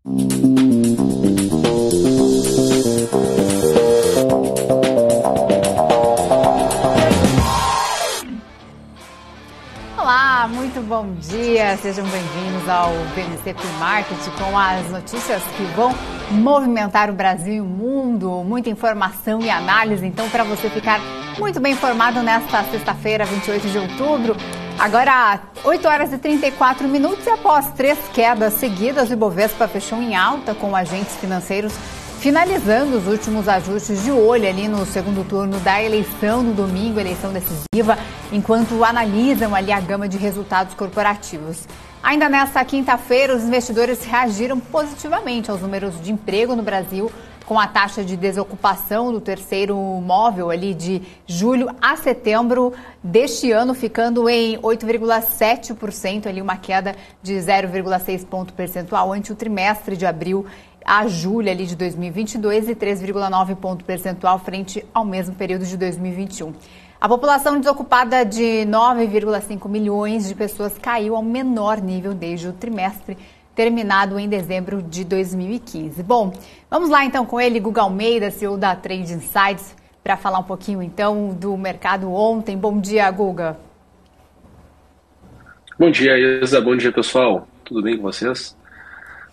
Olá, muito bom dia, sejam bem-vindos ao BMC Pre-Market com as notícias que vão movimentar o Brasil e o mundo, muita informação e análise, então para você ficar muito bem informado nesta sexta-feira, 28 de outubro, agora 8 horas e 34 minutos e após 3 quedas seguidas, o Ibovespa fechou em alta com agentes financeiros finalizando os últimos ajustes de olho ali no segundo turno da eleição no domingo, eleição decisiva, enquanto analisam ali a gama de resultados corporativos. Ainda nesta quinta-feira, os investidores reagiram positivamente aos números de emprego no Brasil, com a taxa de desocupação do terceiro móvel ali de julho a setembro deste ano, ficando em 8,7%, ali uma queda de 0,6 ponto percentual ante o trimestre de abril a julho ali de 2022 e 3,9 ponto percentual frente ao mesmo período de 2021. A população desocupada de 9,5 milhões de pessoas caiu ao menor nível desde o trimestre terminado em dezembro de 2015. Bom, vamos lá então com ele, Guga Almeida, CEO da Trade Insights, para falar um pouquinho então do mercado ontem. Bom dia, Guga. Bom dia, Isa. Bom dia, pessoal. Tudo bem com vocês?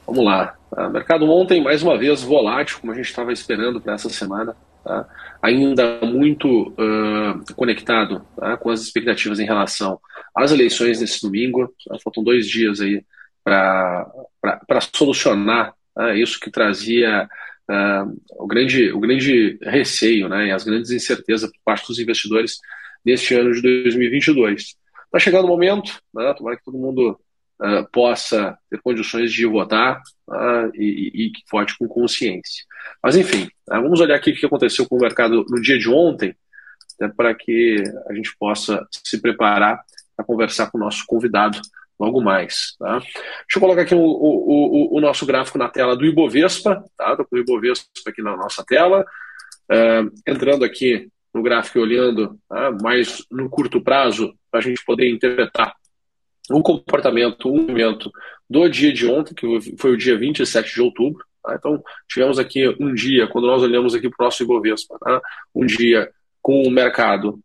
Vamos lá. O mercado ontem, mais uma vez, volátil, como a gente estava esperando para essa semana. Tá? Ainda muito conectado, tá? Com as expectativas em relação às eleições desse domingo. Tá? Faltam 2 dias aí para solucionar isso que trazia o grande receio, né? E as grandes incertezas por parte dos investidores neste ano de 2022. Está chegando o momento, né? Tomara que todo mundo possa ter condições de votar e que vote com consciência. Mas enfim, vamos olhar aqui o que aconteceu com o mercado no dia de ontem, para que a gente possa se preparar para conversar com o nosso convidado logo mais. Tá? Deixa eu colocar aqui o nosso gráfico na tela do Ibovespa. Tá? Estou com o Ibovespa aqui na nossa tela. Entrando aqui no gráfico e olhando mais no curto prazo, para a gente poder interpretar o comportamento, o movimento do dia de ontem, que foi o dia 27 de outubro. Tá? Então, tivemos aqui um dia, quando nós olhamos aqui para o nosso Ibovespa, tá? Um dia com o mercado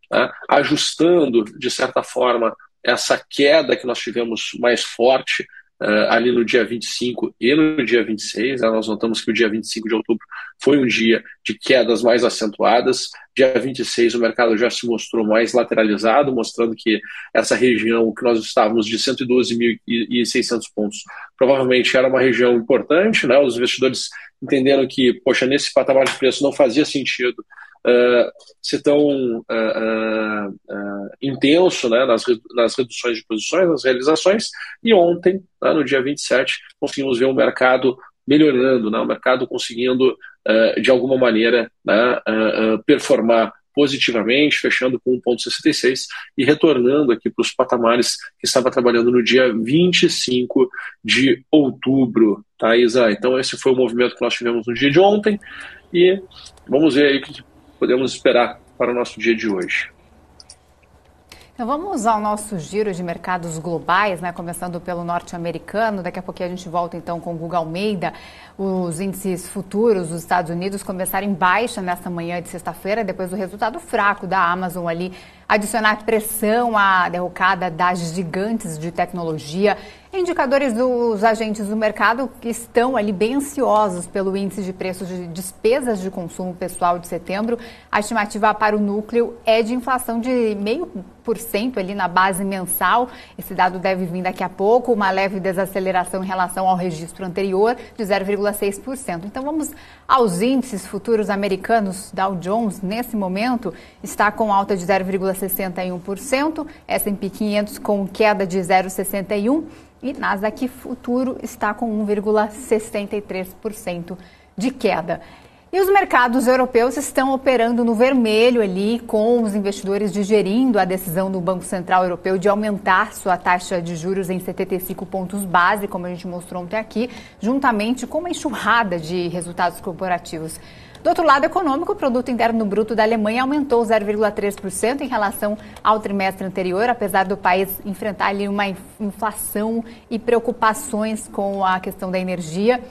ajustando, de certa forma, essa queda que nós tivemos mais forte ali no dia 25 e no dia 26. Nós notamos que o dia 25 de outubro foi um dia de quedas mais acentuadas. Dia 26 o mercado já se mostrou mais lateralizado, mostrando que essa região que nós estávamos de 112.600 pontos provavelmente era uma região importante, né? Os investidores entenderam que, poxa, nesse patamar de preço não fazia sentido ser tão intenso, né, nas reduções de posições, nas realizações, e ontem, no dia 27, conseguimos ver o mercado melhorando, né, o mercado conseguindo, de alguma maneira, performar positivamente, fechando com 1,66 e retornando aqui para os patamares que estava trabalhando no dia 25 de outubro, tá, Isa? Então esse foi o movimento que nós tivemos no dia de ontem e vamos ver aí o que podemos esperar para o nosso dia de hoje. Então vamos ao nosso giro de mercados globais, né? Começando pelo norte-americano. Daqui a pouquinho a gente volta então com o Guga Almeida. Os índices futuros dos Estados Unidos começaram em baixa nesta manhã de sexta-feira, depois do resultado fraco da Amazon ali adicionar pressão à derrocada das gigantes de tecnologia. Indicadores dos agentes do mercado que estão ali bem ansiosos pelo índice de preços de despesas de consumo pessoal de setembro. A estimativa para o núcleo é de inflação de 0,5% ali na base mensal. Esse dado deve vir daqui a pouco, uma leve desaceleração em relação ao registro anterior de 0,6%. Então vamos aos índices futuros americanos. Dow Jones, nesse momento, está com alta de 0,61%, S&P 500 com queda de 0,61%, e Nasdaq Futuro está com 1,63% de queda. E os mercados europeus estão operando no vermelho ali, com os investidores digerindo a decisão do Banco Central Europeu de aumentar sua taxa de juros em 75 pontos base, como a gente mostrou ontem aqui, juntamente com uma enxurrada de resultados corporativos. Do outro lado econômico, o Produto Interno Bruto da Alemanha aumentou 0,3% em relação ao trimestre anterior, apesar do país enfrentar ali uma inflação e preocupações com a questão da energia.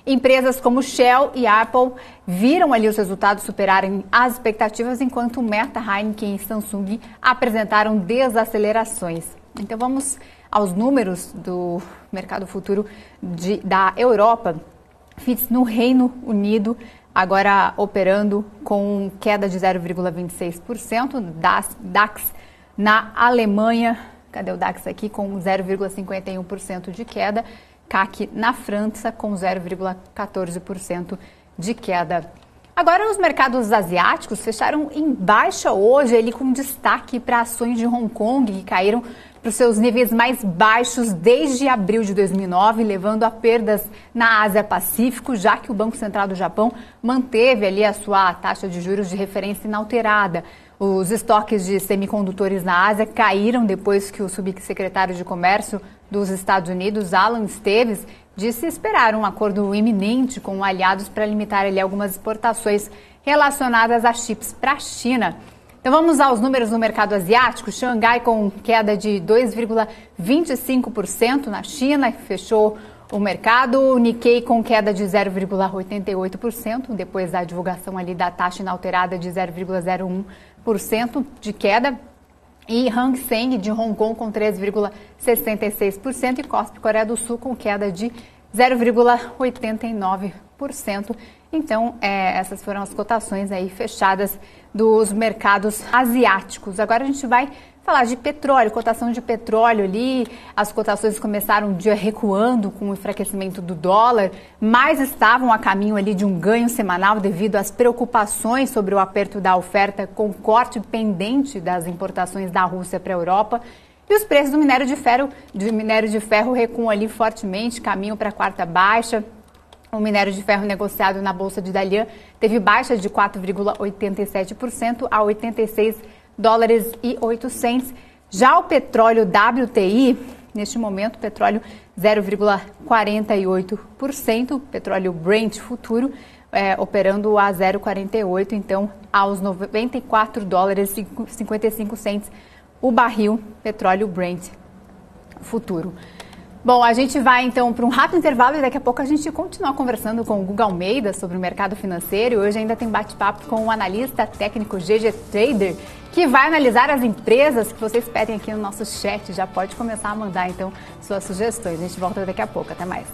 Empresas como Shell e Apple viram ali os resultados superarem as expectativas, enquanto Meta, Heineken e Samsung apresentaram desacelerações. Então vamos aos números do mercado futuro da Europa. FTSE no Reino Unido agora operando com queda de 0,26%, DAX na Alemanha, cadê o DAX aqui, com 0,51% de queda, CAC na França com 0,14% de queda. Agora os mercados asiáticos fecharam em baixa hoje, ele com destaque para ações de Hong Kong, que caíram para os seus níveis mais baixos desde abril de 2009, levando a perdas na Ásia-Pacífico, já que o Banco Central do Japão manteve ali a sua taxa de juros de referência inalterada. Os estoques de semicondutores na Ásia caíram depois que o subsecretário de Comércio dos Estados Unidos, Alan Esteves, disse esperar um acordo iminente com aliados para limitar ali algumas exportações relacionadas a chips para a China. Então vamos aos números no mercado asiático. Xangai com queda de 2,25% na China, fechou o mercado. Nikkei com queda de 0,88%, depois da divulgação ali da taxa inalterada de 0,01% de queda. E Hang Seng de Hong Kong com 3,66% e Kospi Coreia do Sul com queda de 0,89%. Então, essas foram as cotações aí fechadas dos mercados asiáticos. Agora a gente vai falar de petróleo, cotação de petróleo ali. As cotações começaram o dia recuando com o enfraquecimento do dólar, mas estavam a caminho ali de um ganho semanal devido às preocupações sobre o aperto da oferta com o corte pendente das importações da Rússia para a Europa. E os preços do minério de ferro recuam ali fortemente, caminham para a quarta baixa. O minério de ferro negociado na Bolsa de Dalian teve baixa de 4,87% a 86 dólares e 800. Já o petróleo WTI, neste momento, petróleo 0,48%, petróleo Brent futuro operando a 0,48, então aos 94 dólares e 55 cents o barril petróleo Brent futuro. Bom, a gente vai então para um rápido intervalo e daqui a pouco a gente continua conversando com o Guga Almeida sobre o mercado financeiro. Hoje ainda tem bate-papo com o analista técnico GG Trader, que vai analisar as empresas que vocês pedem aqui no nosso chat. Já pode começar a mandar então suas sugestões. A gente volta daqui a pouco. Até mais.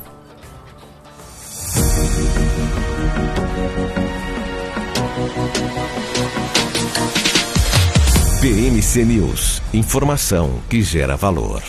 BMC News. Informação que gera valor.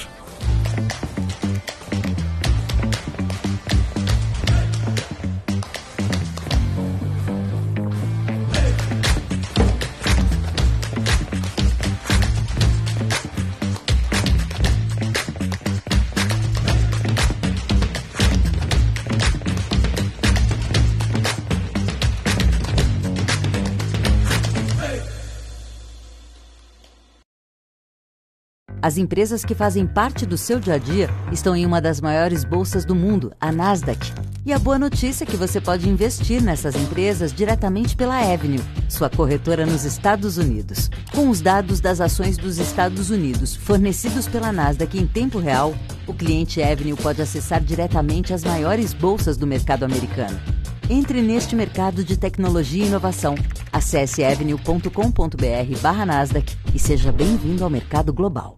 As empresas que fazem parte do seu dia a dia estão em uma das maiores bolsas do mundo, a Nasdaq. E a boa notícia é que você pode investir nessas empresas diretamente pela Avenue, sua corretora nos Estados Unidos. Com os dados das ações dos Estados Unidos fornecidos pela Nasdaq em tempo real, o cliente Avenue pode acessar diretamente as maiores bolsas do mercado americano. Entre neste mercado de tecnologia e inovação. Acesse avenue.com.br/Nasdaq e seja bem-vindo ao mercado global.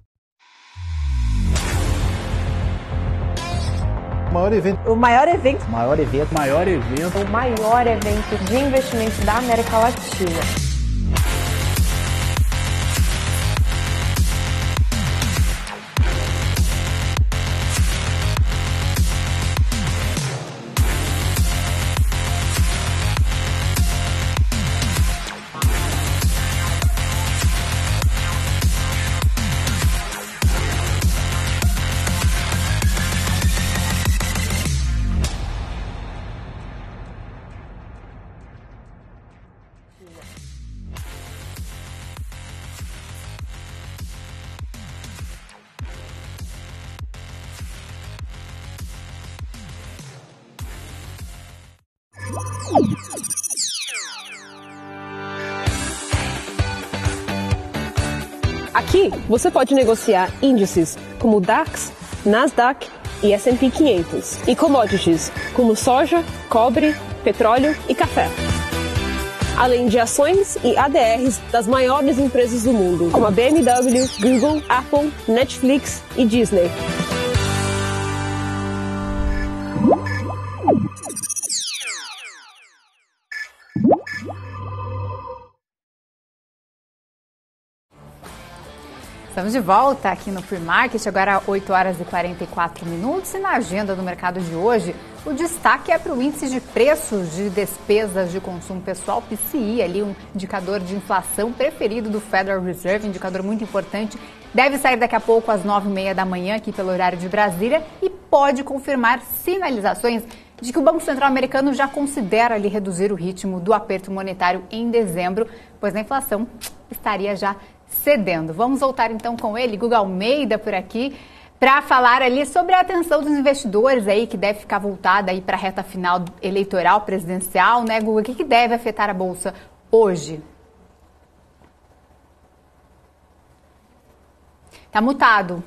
O maior evento de investimentos da América Latina. Aqui você pode negociar índices como o DAX, Nasdaq, e S&P 500, e commodities, como soja, cobre, petróleo e café. Além de ações e ADRs das maiores empresas do mundo, como a BMW, Google, Apple, Netflix e Disney. Estamos de volta aqui no Free Market, agora 8 horas e 44 minutos. E na agenda do mercado de hoje, o destaque é para o índice de preços de despesas de consumo pessoal, PCI, ali um indicador de inflação preferido do Federal Reserve, indicador muito importante. Deve sair daqui a pouco às 9h30 da manhã aqui pelo horário de Brasília e pode confirmar sinalizações de que o Banco Central americano já considera ali reduzir o ritmo do aperto monetário em dezembro, pois a inflação estaria já cedendo. Vamos voltar então com ele, Guga Almeida por aqui, para falar ali sobre a atenção dos investidores aí, que deve ficar voltada aí para a reta final eleitoral presidencial, né, Guga? O que deve afetar a Bolsa hoje? Tá mutado.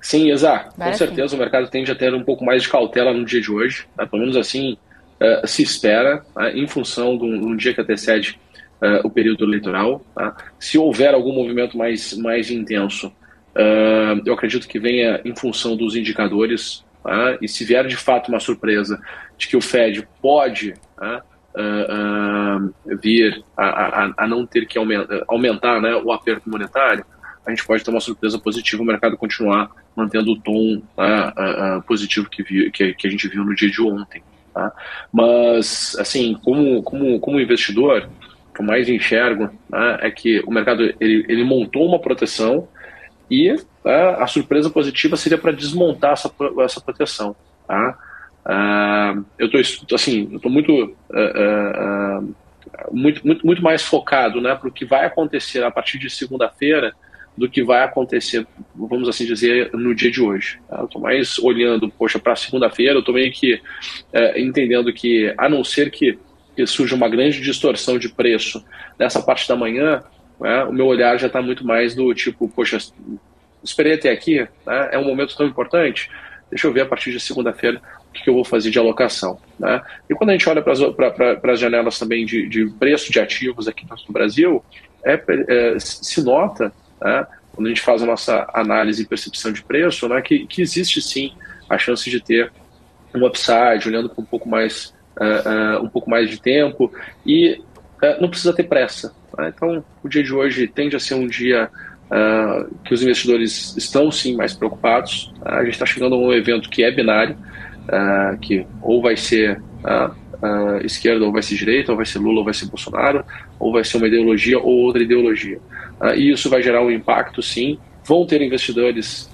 Sim, exato. Com certeza o mercado tende a ter um pouco mais de cautela no dia de hoje, né? Pelo menos assim se espera, em função de um dia que antecede o período eleitoral. Tá? Se houver algum movimento mais intenso, eu acredito que venha em função dos indicadores, tá? E se vier de fato uma surpresa de que o Fed pode vir a não ter que aumentar, né, o aperto monetário, a gente pode ter uma surpresa positiva, o mercado continuar mantendo o tom positivo que a gente viu no dia de ontem. Tá? Mas, assim, como investidor, o que eu mais enxergo, né, é que o mercado ele montou uma proteção e a surpresa positiva seria para desmontar essa proteção. Tá? Eu estou muito mais focado, né, para o que vai acontecer a partir de segunda-feira do que vai acontecer, vamos assim dizer, no dia de hoje. Tá? Eu estou mais olhando, para segunda-feira, eu estou meio que entendendo que, a não ser que surja uma grande distorção de preço nessa parte da manhã, né, o meu olhar já está muito mais do tipo, esperei até aqui, né, é um momento tão importante, deixa eu ver a partir de segunda-feira o que eu vou fazer de alocação. Né? E quando a gente olha para as janelas também de preço de ativos aqui no Brasil, se nota, né, quando a gente faz a nossa análise e percepção de preço, né, que existe sim a chance de ter um upside, olhando com um pouco mais de tempo, e não precisa ter pressa. Né? Então, o dia de hoje tende a ser um dia que os investidores estão sim mais preocupados. A gente está chegando a um evento que é binário, que ou vai ser esquerda ou vai ser direita, ou vai ser Lula ou vai ser Bolsonaro, ou vai ser uma ideologia ou outra ideologia. E isso vai gerar um impacto, sim. Vão ter investidores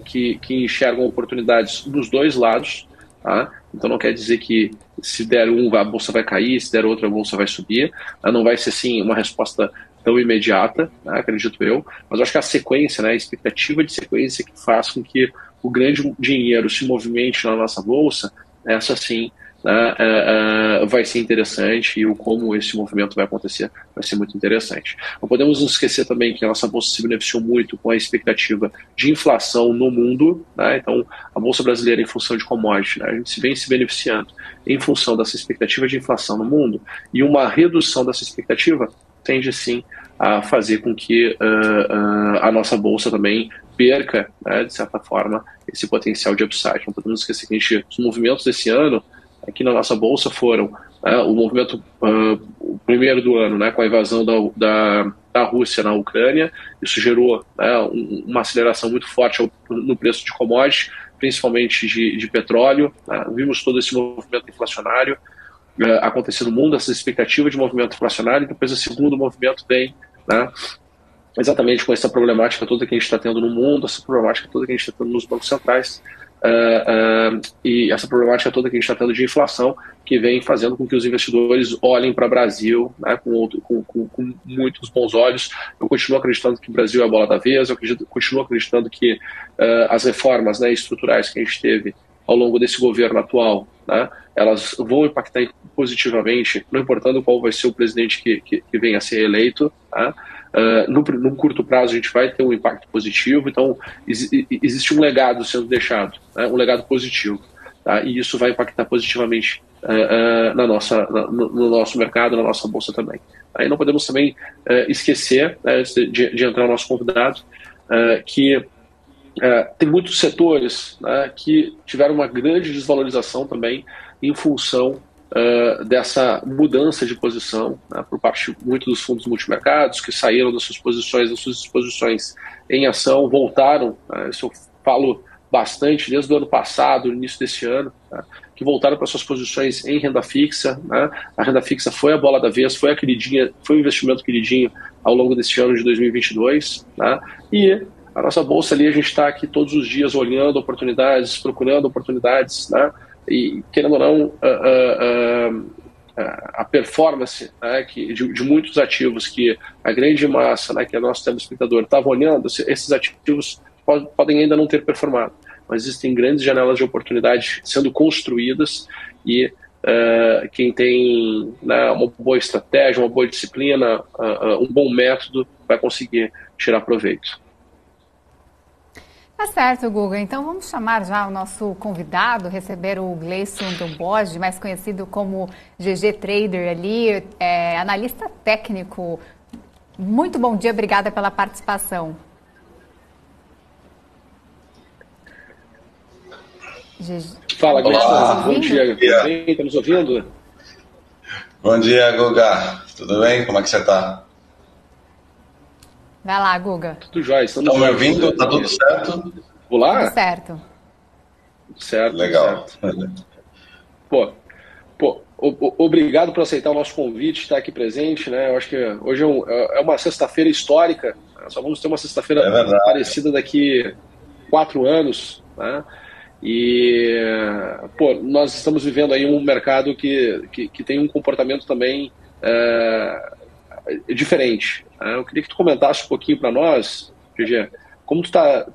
que enxergam oportunidades dos dois lados. Tá? Então não quer dizer que se der um, a bolsa vai cair, se der outro, a bolsa vai subir. Não vai ser, sim, uma resposta tão imediata, né, acredito eu. Mas eu acho que a sequência, né, a expectativa de sequência que faz com que o grande dinheiro se movimente na nossa bolsa, essa sim, vai ser interessante, e como esse movimento vai acontecer vai ser muito interessante. Não podemos nos esquecer também que a nossa bolsa se beneficiou muito com a expectativa de inflação no mundo, né? Então a bolsa brasileira, em função de commodity, né, a gente vem se beneficiando em função dessa expectativa de inflação no mundo, e uma redução dessa expectativa tende sim a fazer com que a nossa bolsa também perca, né, de certa forma, esse potencial de upside. Não podemos esquecer que os movimentos desse ano aqui na nossa bolsa foram o movimento o primeiro do ano, né, com a invasão da Rússia na Ucrânia. Isso gerou uma aceleração muito forte no preço de commodities, principalmente de petróleo. Vimos todo esse movimento inflacionário acontecer no mundo, essa expectativa de movimento inflacionário, e depois o segundo movimento vem, né, exatamente com essa problemática toda que a gente está tendo no mundo, essa problemática toda que a gente está tendo nos bancos centrais, e essa problemática toda que a gente está tendo de inflação, que vem fazendo com que os investidores olhem para o Brasil, né, com muitos bons olhos. Eu continuo acreditando que o Brasil é a bola da vez, eu continuo acreditando que as reformas, né, estruturais que a gente teve ao longo desse governo atual, né, elas vão impactar positivamente, não importando qual vai ser o presidente que venha a ser eleito, tá? No curto prazo a gente vai ter um impacto positivo, então existe um legado sendo deixado, né, um legado positivo, tá? E isso vai impactar positivamente no nosso mercado, na nossa bolsa também. Aí não podemos também esquecer, né, de entrar o nosso convidado, que tem muitos setores, né, que tiveram uma grande desvalorização também em função dessa mudança de posição, né, por parte de muitos dos fundos multimercados que saíram das suas exposições em ação, voltaram, isso eu falo bastante desde o ano passado, no início desse ano, né, que voltaram para suas posições em renda fixa, né. A renda fixa foi a bola da vez, foi o investimento queridinho ao longo desse ano de 2022, né, e a nossa bolsa ali, a gente está aqui todos os dias olhando oportunidades, procurando oportunidades, né? E querendo ou não, a performance, né, de muitos ativos que a grande massa, né, que é nosso telespectador estava olhando, esses ativos podem ainda não ter performado, mas existem grandes janelas de oportunidade sendo construídas e quem tem, né, uma boa estratégia, uma boa disciplina, um bom método, vai conseguir tirar proveito. Tá certo, Guga. Então vamos chamar já o nosso convidado, receber o Gleison Domboge, mais conhecido como GG Trader ali, analista técnico. Muito bom dia, obrigada pela participação. Fala, Gleison. Bom dia. Tudo bem? Está nos ouvindo? Bom dia, Guga. Tudo bem? Como é que você está? Vai lá, Guga. Tudo jóia. Estão me ouvindo? Tá tudo certo? Olá? Tudo certo. Tudo certo. Legal. Certo. Obrigado por aceitar o nosso convite, estar aqui presente, né? Eu acho que hoje é uma sexta-feira histórica. Só vamos ter uma sexta-feira parecida daqui 4 anos, né? E nós estamos vivendo aí um mercado que tem um comportamento também diferente. Eu queria que tu comentasse um pouquinho para nós, GG, como tu tá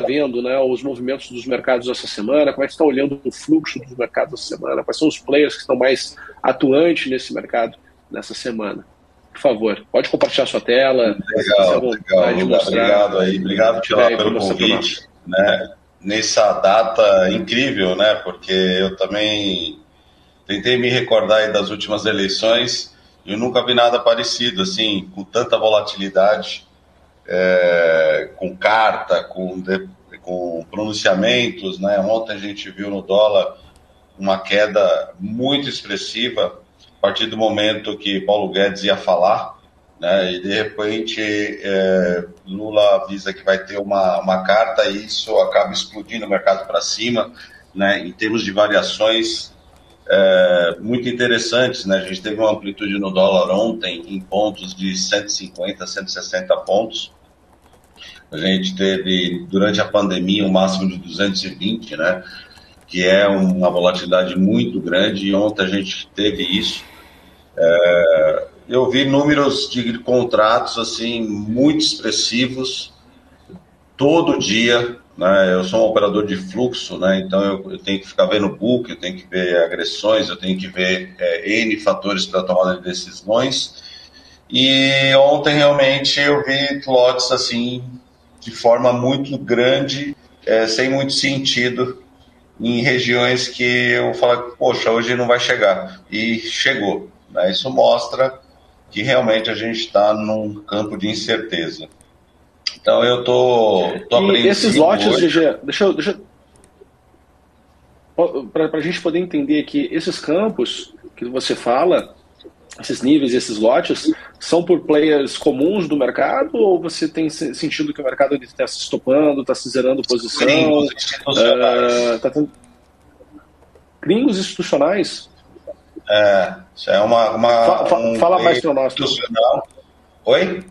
vendo, né, os movimentos dos mercados essa semana, como é que tu está olhando o fluxo dos mercados essa semana, quais são os players que estão mais atuantes nesse mercado nessa semana. Por favor, pode compartilhar sua tela. Legal. Obrigado aí, obrigado pelo convite, né, nessa data incrível, né, porque eu também tentei me recordar aí das últimas eleições. Eu nunca vi nada parecido, assim, com tanta volatilidade, com carta, com pronunciamentos, né? Ontem a gente viu no dólar uma queda muito expressiva a partir do momento que Paulo Guedes ia falar, né? E de repente Lula avisa que vai ter uma carta e isso acaba explodindo o mercado para cima, né? Em termos de variações muito interessantes, né? A gente teve uma amplitude no dólar ontem em pontos de 150, 160 pontos. A gente teve, durante a pandemia, um máximo de 220, né? Que é uma volatilidade muito grande, e ontem a gente teve isso. Eu vi números de contratos assim, muito expressivos todo dia. Né, eu sou um operador de fluxo, né, então eu tenho que ficar vendo book, eu tenho que ver agressões, eu tenho que ver N fatores para tomada de decisões. E ontem realmente eu vi lotes assim de forma muito grande, sem muito sentido, em regiões que eu falo, poxa, hoje não vai chegar. E chegou. Né, isso mostra que realmente a gente está num campo de incerteza. Então eu tô apreensivo. E esses lotes, GG, deixa para a gente poder entender aqui, esses campos que você fala, esses níveis, esses lotes, são por players comuns do mercado, ou você tem sentido que o mercado está se estopando, está se zerando posição? Gringos institucionais. Gringos institucionais? Isso é fala mais para nós. Institucional. Oi?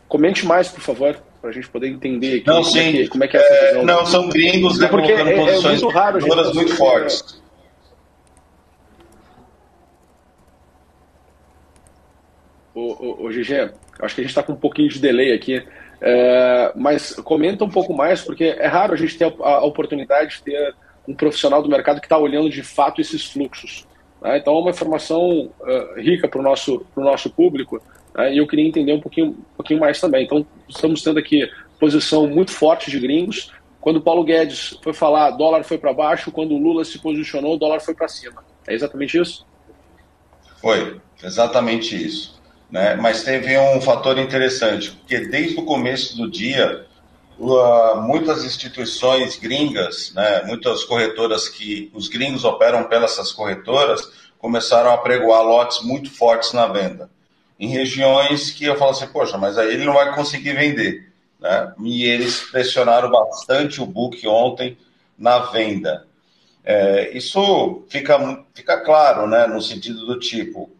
Comente mais, por favor, para a gente poder entender aqui não, como é que é essa visão. Não, são gringos, né, porque colocando posições muito raro, muito fortes. Ô GG, acho que a gente está com um pouquinho de delay aqui, mas comenta um pouco mais, porque é raro a gente ter a oportunidade de ter um profissional do mercado que está olhando de fato esses fluxos. Né? Então é uma informação rica para o nosso público, né? E eu queria entender um pouquinho mais também. Então estamos tendo aqui posição muito forte de gringos. Quando o Paulo Guedes foi falar, dólar foi para baixo, quando o Lula se posicionou, o dólar foi para cima. É exatamente isso? Foi, exatamente isso. Né? Mas teve um fator interessante, porque desde o começo do dia, muitas instituições gringas, né, muitas corretoras que os gringos operam pelas essas corretoras, começaram a pregoar lotes muito fortes na venda. Em regiões que eu falo assim, poxa, mas aí ele não vai conseguir vender. Né? E eles pressionaram bastante o book ontem na venda. Isso fica claro, né, no sentido do tipo,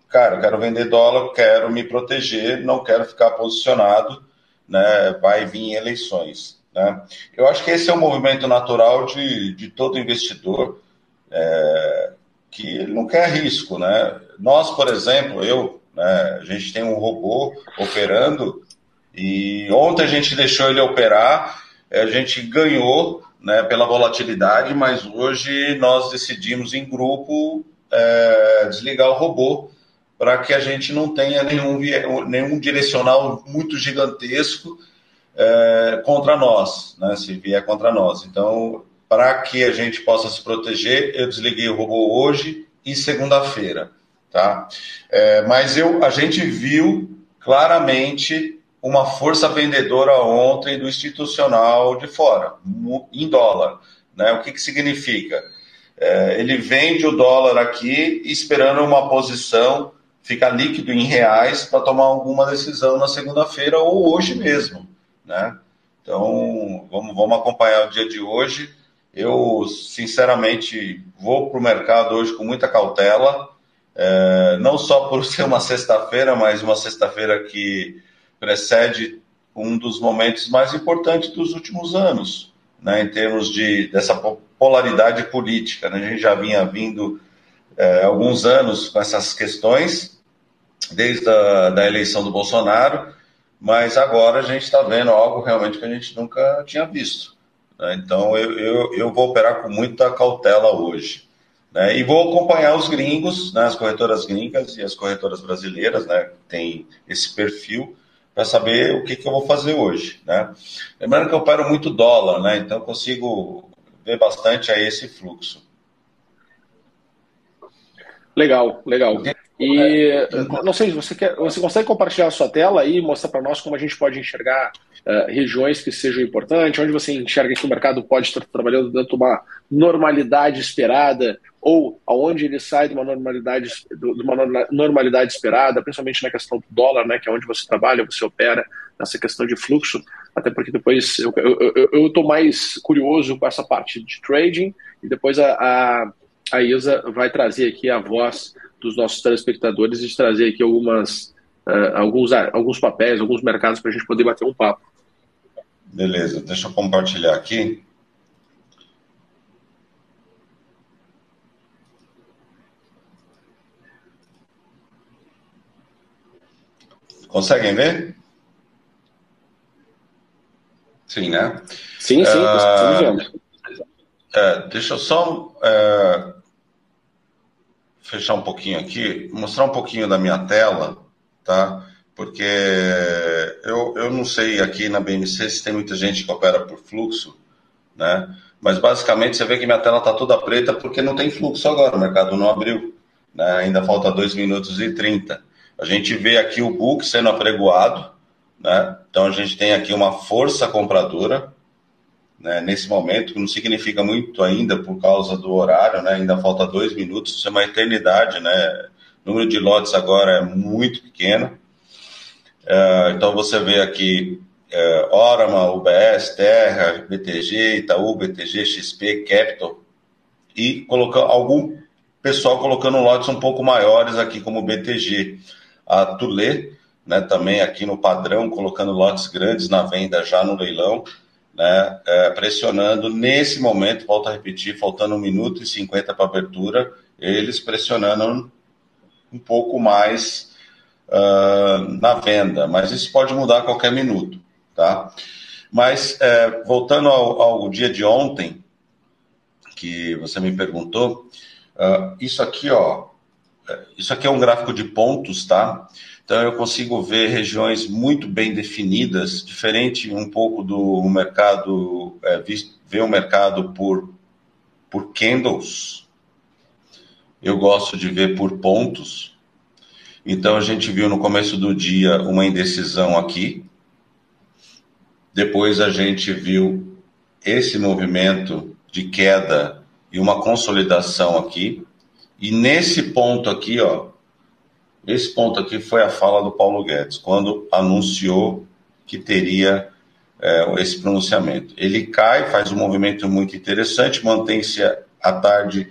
cara, eu quero vender dólar, quero me proteger, não quero ficar posicionado, né, vai vir eleições. Né? Eu acho que esse é um movimento natural de todo investidor, que ele não quer risco. Né? Nós, por exemplo, a gente tem um robô operando, e ontem a gente deixou ele operar, a gente ganhou, né, pela volatilidade, mas hoje nós decidimos em grupo desligar o robô para que a gente não tenha nenhum direcional muito gigantesco contra nós, né, se vier contra nós. Então, para que a gente possa se proteger, eu desliguei o robô hoje e segunda-feira. Tá? Mas a gente viu claramente uma força vendedora ontem do institucional de fora, em dólar. Né? O que significa? Ele vende o dólar aqui esperando uma posição, ficar líquido em reais para tomar alguma decisão na segunda-feira ou hoje mesmo. Né? Então, vamos acompanhar o dia de hoje. Eu, sinceramente, vou para o mercado hoje com muita cautela, não só por ser uma sexta-feira, mas uma sexta-feira que precede um dos momentos mais importantes dos últimos anos, né, em termos dessa polaridade política. Né? A gente já vinha vindo alguns anos com essas questões, desde a eleição do Bolsonaro, mas agora a gente está vendo algo realmente que a gente nunca tinha visto. Né? Então eu vou operar com muita cautela hoje. Né? E vou acompanhar os gringos, né, as corretoras gringas e as corretoras brasileiras, né, que tem esse perfil, para saber o que eu vou fazer hoje. Né? Lembrando que eu opero muito dólar, né? Então eu consigo ver bastante aí esse fluxo. Legal. E não sei, você consegue compartilhar a sua tela e mostrar para nós como a gente pode enxergar regiões que sejam importantes, onde você enxerga que o mercado pode estar trabalhando dentro de uma normalidade esperada, ou aonde ele sai de uma normalidade esperada, principalmente na questão do dólar, né, que é onde você trabalha, você opera, nessa questão de fluxo, até porque depois eu estou mais curioso com essa parte de trading, e depois a Isa vai trazer aqui a voz dos nossos telespectadores e trazer aqui alguns papéis, alguns mercados para a gente poder bater um papo. Beleza, deixa eu compartilhar aqui. Conseguem ver? Sim, né? Sim, estamos vendo. Deixa eu só fechar um pouquinho aqui, mostrar um pouquinho da minha tela, tá? Porque eu não sei aqui na BMC se tem muita gente que opera por fluxo, né? Mas basicamente você vê que minha tela está toda preta porque não tem fluxo agora, o mercado não abriu, né? Ainda falta 2 minutos e 30. A gente vê aqui o book sendo apregoado, né? Então a gente tem aqui uma força compradora, né, nesse momento, que não significa muito ainda por causa do horário, né? Ainda falta 2 minutos, isso é uma eternidade, né? O número de lotes agora é muito pequeno. Então você vê aqui Orama, UBS, Terra, BTG, Itaú, BTG, XP, Capital, e algum pessoal colocando lotes um pouco maiores aqui, como o BTG. A Tulé, né, também aqui no padrão, colocando lotes grandes na venda já no leilão, né, pressionando nesse momento, volto a repetir, faltando 1 minuto e 50 para abertura, eles pressionando um pouco mais na venda, mas isso pode mudar a qualquer minuto, tá? Mas voltando ao dia de ontem, que você me perguntou, isso aqui, ó, isso aqui é um gráfico de pontos, tá? Então eu consigo ver regiões muito bem definidas, diferente um pouco do mercado, ver o mercado por candles. Eu gosto de ver por pontos. Então a gente viu no começo do dia uma indecisão aqui. Depois a gente viu esse movimento de queda e uma consolidação aqui. E nesse ponto aqui, ó, esse ponto aqui foi a fala do Paulo Guedes, quando anunciou que teria esse pronunciamento. Ele cai, faz um movimento muito interessante, mantém-se à tarde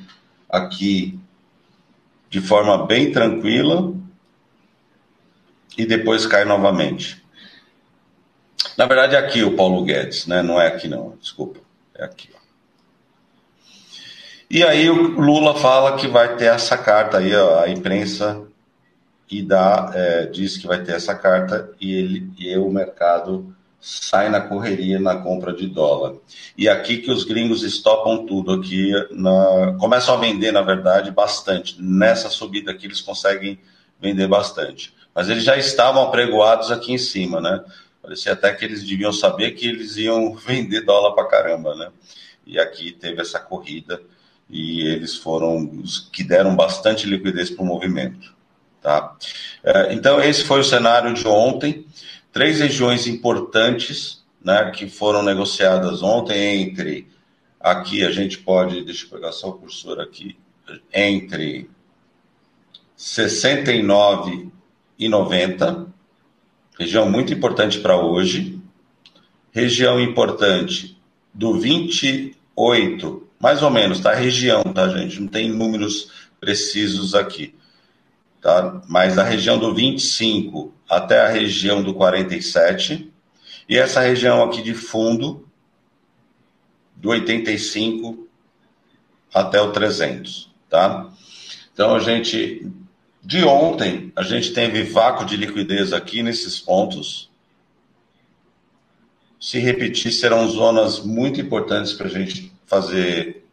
aqui de forma bem tranquila e depois cai novamente. Na verdade é aqui o Paulo Guedes, né? Não é aqui não, desculpa, é aqui, ó. E aí o Lula fala que vai ter essa carta aí, ó, a imprensa diz que vai ter essa carta e o mercado sai na correria na compra de dólar. E aqui que os gringos estopam tudo aqui, começam a vender, na verdade, bastante. Nessa subida aqui eles conseguem vender bastante. Mas eles já estavam apregoados aqui em cima, né? Parecia até que eles deviam saber que eles iam vender dólar pra caramba, né? E aqui teve essa corrida e eles foram os que deram bastante liquidez para o movimento, tá? Então esse foi o cenário de ontem. 3 regiões importantes, né, que foram negociadas ontem entre, aqui a gente pode, deixa eu pegar só o cursor aqui, entre 69 e 90, região muito importante para hoje, região importante do 28, mais ou menos, tá? Região, tá, gente? Não tem números precisos aqui, tá? Mas da região do 25 até a região do 47, e essa região aqui de fundo, do 85 até o 300, tá? Então, de ontem, a gente teve vácuo de liquidez aqui nesses pontos. Se repetir, serão zonas muito importantes para a gente fazer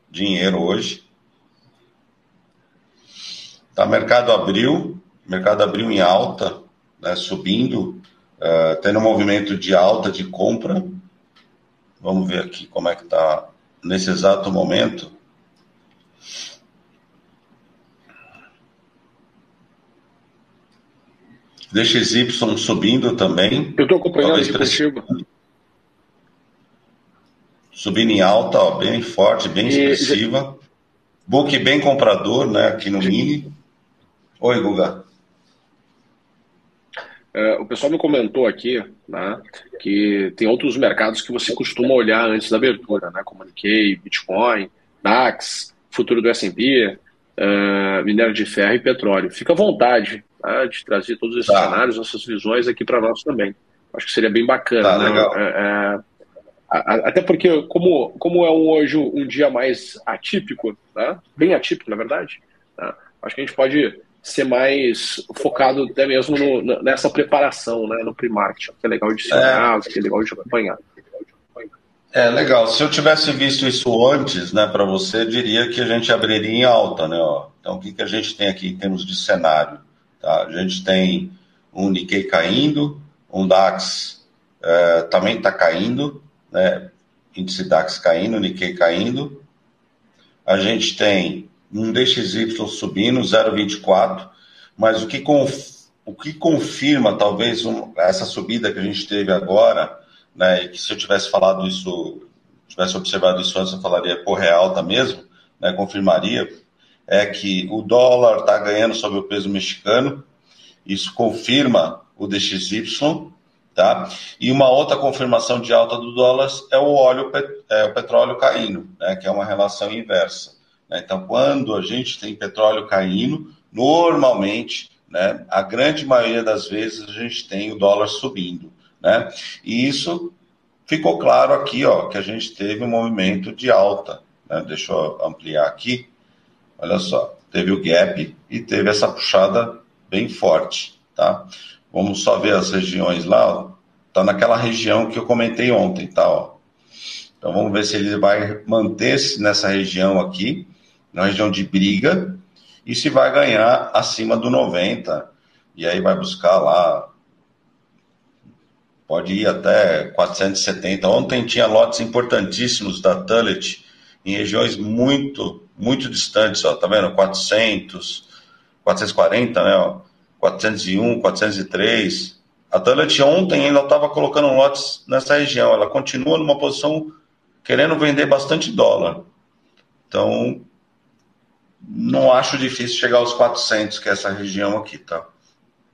dinheiro hoje. Tá, mercado abriu em alta, né, subindo, tendo um movimento de alta de compra. Vamos ver aqui como é que está nesse exato momento. DXY subindo também. Eu estou acompanhando aqui contigo. Subindo em alta, ó, bem forte, bem expressiva. Book bem comprador, né, aqui no mini. Oi, Guga. O pessoal me comentou aqui, né, que tem outros mercados que você costuma olhar antes da abertura, né, como Nikkei, Bitcoin, DAX, futuro do S&P, minério de ferro e petróleo. Fica à vontade, tá, de trazer todos esses cenários, essas visões aqui para nós também. Acho que seria bem bacana. Né? Legal. Até porque, como é hoje um dia mais atípico, né, bem atípico, na verdade, né, acho que a gente pode ser mais focado até mesmo nessa preparação, né, no pre-market, que é legal de se olhar, que é legal de acompanhar. Legal. Se eu tivesse visto isso antes, né, para você, eu diria que a gente abriria em alta, né? Ó. Então, o que a gente tem aqui em termos de cenário? Tá? A gente tem um Nikkei caindo, um DAX também está caindo, né? Índice DAX caindo, Nikkei caindo. A gente tem um DXY subindo, 0,24, mas o que confirma talvez essa subida que a gente teve agora, né, e que se eu tivesse falado isso, tivesse observado isso antes, eu falaria, porra, é alta mesmo, né, confirmaria, é que o dólar está ganhando sobre o peso mexicano, isso confirma o DXY, tá? E uma outra confirmação de alta do dólar é o petróleo caindo, né, que é uma relação inversa. Então, quando a gente tem petróleo caindo, normalmente, né, a grande maioria das vezes, a gente tem o dólar subindo, né? E isso ficou claro aqui, ó, que a gente teve um movimento de alta, né? Deixa eu ampliar aqui. Olha só, teve o gap e teve essa puxada bem forte, tá? Vamos só ver as regiões lá, ó. Tá naquela região que eu comentei ontem, tá? Ó. Então vamos ver se ele vai manter-se nessa região aqui, na região de briga, e se vai ganhar acima do 90, e aí vai buscar lá, pode ir até 470. Ontem tinha lotes importantíssimos da Tullet em regiões muito, muito distantes, ó, tá vendo? 400, 440, né? Ó, 401, 403. A Tullet ontem ainda estava colocando lotes nessa região, ela continua numa posição querendo vender bastante dólar. Então, não acho difícil chegar aos 400, que é essa região aqui, tá?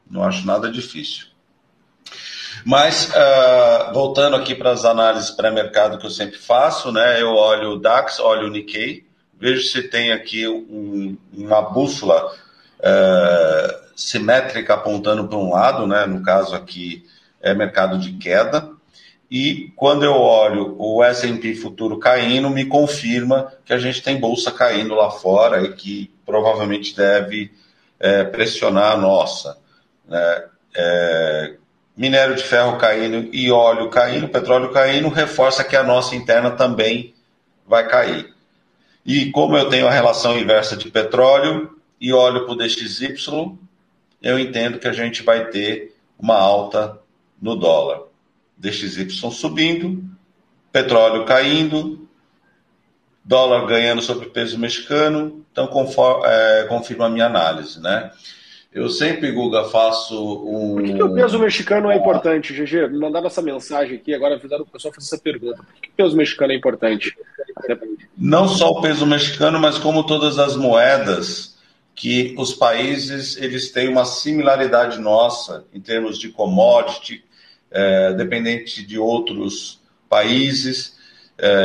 Não acho nada difícil. Mas, voltando aqui para as análises pré-mercado que eu sempre faço, né? Eu olho o DAX, olho o Nikkei, vejo se tem aqui uma bússola simétrica apontando para um lado, né? No caso aqui é mercado de queda. E quando eu olho o S&P futuro caindo, me confirma que a gente tem bolsa caindo lá fora e que provavelmente deve pressionar a nossa, né? Minério de ferro caindo e óleo caindo, petróleo caindo, reforça que a nossa interna também vai cair. E como eu tenho a relação inversa de petróleo e óleo para o DXY, eu entendo que a gente vai ter uma alta no dólar. DXY subindo, petróleo caindo, dólar ganhando sobre o peso mexicano, então confirma a minha análise, né? Eu sempre, Guga, faço Por que o peso mexicano é importante, GG? Me mandaram essa mensagem aqui, agora fizeram o pessoal fazer essa pergunta. Por que o peso mexicano é importante? Não só o peso mexicano, mas como todas as moedas, que os países eles têm uma similaridade nossa em termos de commodity, dependente de outros países,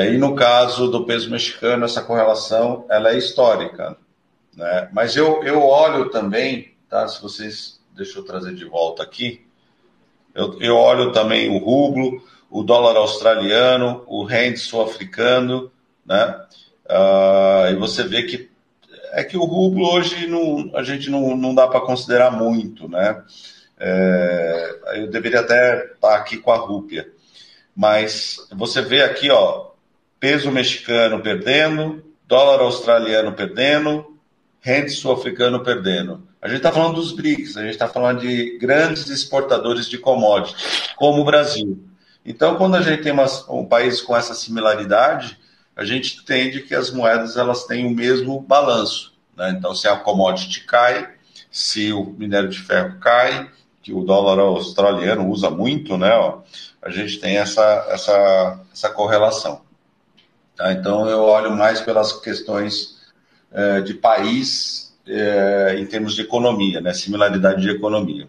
e no caso do peso mexicano, essa correlação ela é histórica, né? Mas eu olho também, tá? Se vocês, deixa eu trazer de volta aqui, eu olho também o rublo, o dólar australiano, o rand sul-africano, né? E você vê que o rublo hoje a gente não dá para considerar muito, né? Eu deveria até estar aqui com a rúpia, mas você vê aqui, ó, peso mexicano perdendo, dólar australiano perdendo, rand sul-africano perdendo. A gente está falando dos BRICS, a gente está falando de grandes exportadores de commodities, como o Brasil. Então, quando a gente tem um país com essa similaridade, a gente entende que as moedas elas têm o mesmo balanço, né? Então, se a commodity cai, se o minério de ferro cai, que o dólar australiano usa muito, né? Ó, a gente tem essa correlação. Tá? Então, eu olho mais pelas questões de país em termos de economia, né? Similaridade de economia.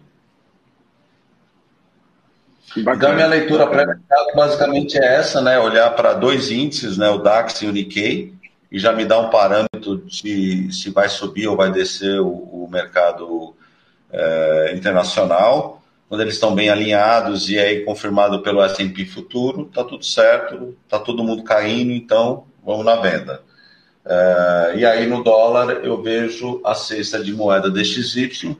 Bacana. Então, a minha leitura pré-mercado basicamente é essa, né? Olhar para dois índices, né? O DAX e o Nikkei, e já me dá um parâmetro de se vai subir ou vai descer o mercado internacional. Quando eles estão bem alinhados e aí confirmado pelo S&P futuro, tá tudo certo, tá todo mundo caindo, então vamos na venda. E aí no dólar eu vejo a cesta de moeda DXY,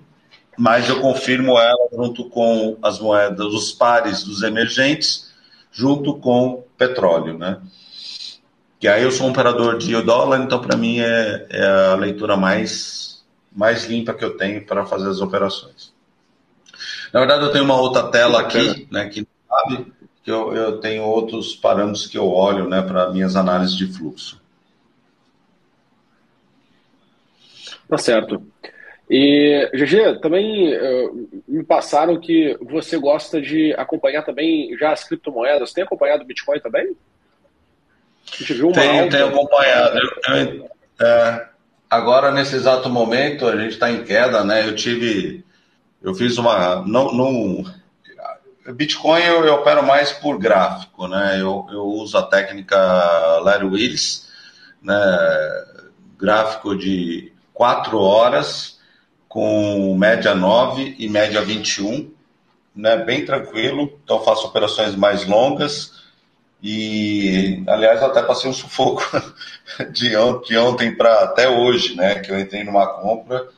mas eu confirmo ela junto com as moedas, os pares dos emergentes, junto com petróleo, né? Que aí eu sou um operador de dólar, então para mim é a leitura mais limpa que eu tenho para fazer as operações. Na verdade eu tenho uma outra tela aqui, né, que não sabe, que eu tenho outros parâmetros que eu olho, né, para minhas análises de fluxo. Tá certo. E, GG, também me passaram que você gosta de acompanhar também já as criptomoedas. Tem acompanhado o Bitcoin também? A gente viu uma tenho acompanhado. Agora, nesse exato momento, a gente está em queda, né? Eu fiz uma... Bitcoin eu opero mais por gráfico, né? Eu uso a técnica Larry Willis, né? Gráfico de 4 horas, com média 9 e média 21, né? Bem tranquilo, então faço operações mais longas e, aliás, até passei um sufoco de ontem para até hoje, né? Que eu entrei numa compra,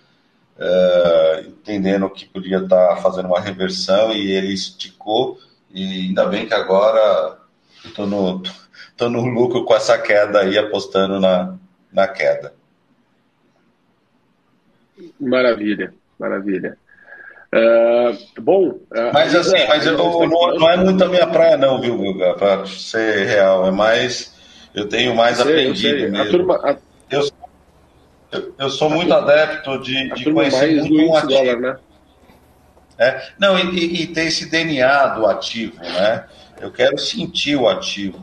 entendendo que podia estar fazendo uma reversão e ele esticou, e ainda bem que agora Tô no lucro com essa queda aí, apostando na queda. Maravilha. Mas assim, não é muito a minha praia não, viu, Guga? Para ser real, eu tenho mais aprendido mesmo. Eu sou muito adepto de conhecer muito um ativo. Dólar, né? Não, e ter esse DNA do ativo, né? Eu quero sentir o ativo,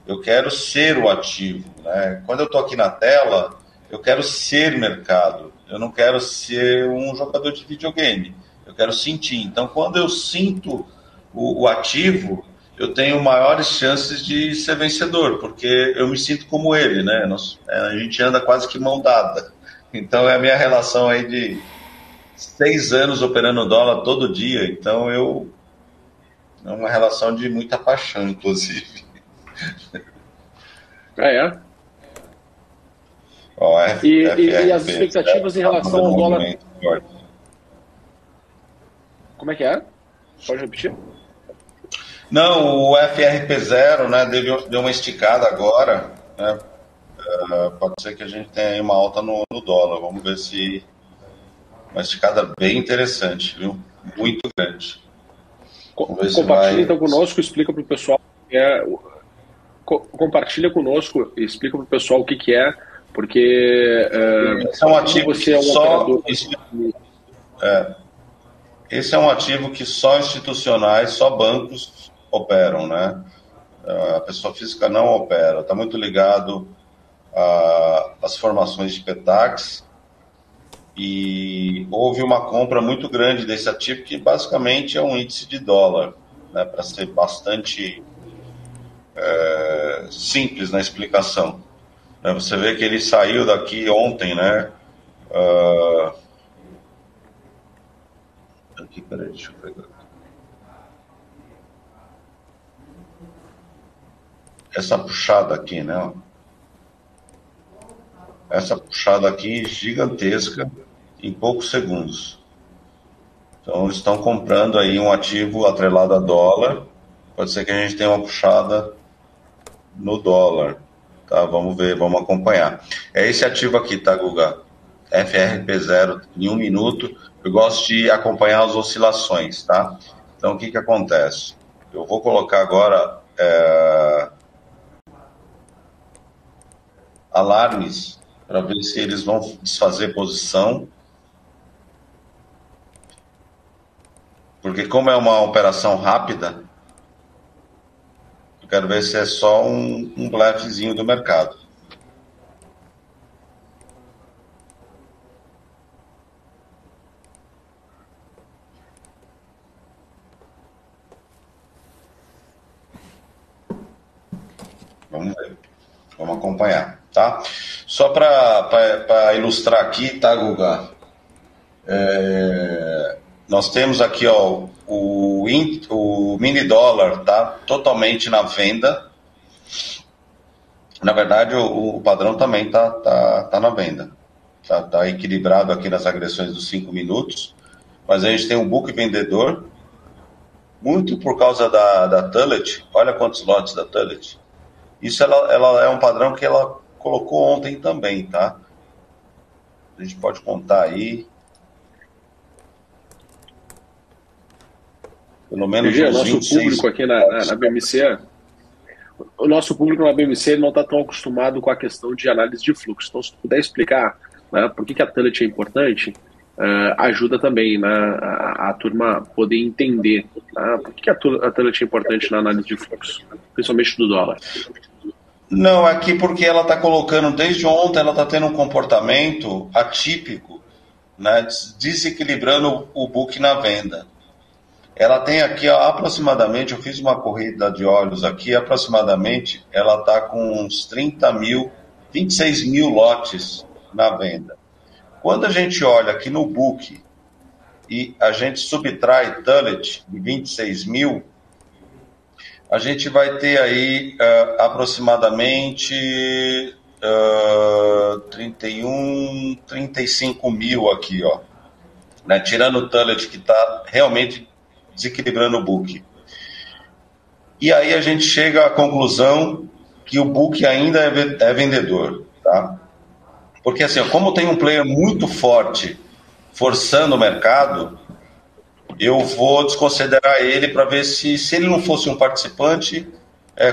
eu quero ser o ativo, né? Quando eu estou aqui na tela, eu quero ser mercado, eu não quero ser um jogador de videogame, eu quero sentir. Então, quando eu sinto o ativo, eu tenho maiores chances de ser vencedor, porque eu me sinto como ele, né? A gente anda quase que mão dada. Então, é a minha relação aí de 6 anos operando dólar todo dia. Então, é uma relação de muita paixão, inclusive. E as expectativas em relação ao dólar? Como é que é? Pode repetir? Não, o FRP0, né, deu uma esticada agora, né? Pode ser que a gente tenha aí uma alta no dólar. Vamos ver se uma esticada bem interessante, viu? Muito grande. Compartilha então conosco, explica para o pessoal o que é. Compartilha conosco e explica para o pessoal o que é, porque esse é um ativo você é um operador. Esse é um ativo que só institucionais, só bancos operam, né? A pessoa física não opera, está muito ligado às formações de PETAX, e houve uma compra muito grande desse ativo, que basicamente é um índice de dólar, né? Para ser bastante simples na explicação. Você vê que ele saiu daqui ontem, né? Aqui, peraí, deixa eu pegar. Essa puxada aqui, né? Essa puxada aqui gigantesca em poucos segundos. Então, eles estão comprando aí um ativo atrelado a dólar. Pode ser que a gente tenha uma puxada no dólar. Tá? Vamos ver, vamos acompanhar. É esse ativo aqui, tá, Guga? FRP0 em 1 minuto. Eu gosto de acompanhar as oscilações, tá? Então, o que acontece? Eu vou colocar agora alarmes para ver se eles vão desfazer posição. Porque como é uma operação rápida, eu quero ver se é só um blefezinho do mercado. Vamos ver. Vamos acompanhar, tá? Só para ilustrar aqui, tá, Guga? Nós temos aqui, ó, o mini dólar, tá? Totalmente na venda. Na verdade, o padrão também tá na venda. Tá equilibrado aqui nas agressões dos 5 minutos. Mas a gente tem um book vendedor, muito por causa da Tullet. Olha quantos lotes da Tullet. Isso ela é um padrão que ela colocou ontem também, tá? A gente pode contar aí. Pelo menos o nosso público aqui na BMC, o nosso público na BMC não está tão acostumado com a questão de análise de fluxo. Então, se tu puder explicar, né, por que a Tullet é importante, ajuda também, né, a turma poder entender, né, por que a Tullet é importante na análise de fluxo, principalmente do dólar. Não, aqui porque ela está colocando, desde ontem, ela está tendo um comportamento atípico, né, desequilibrando o book na venda. Ela tem aqui, ó, aproximadamente, eu fiz uma corrida de olhos aqui, aproximadamente, ela está com uns 26 mil lotes na venda. Quando a gente olha aqui no book e a gente subtrai Tullet de 26 mil, a gente vai ter aí aproximadamente 35 mil aqui, ó, né? Tirando o Tullet, que está realmente desequilibrando o book. E aí a gente chega à conclusão que o book ainda é vendedor, tá? Porque assim, como tem um player muito forte forçando o mercado, eu vou desconsiderar ele para ver se ele não fosse um participante,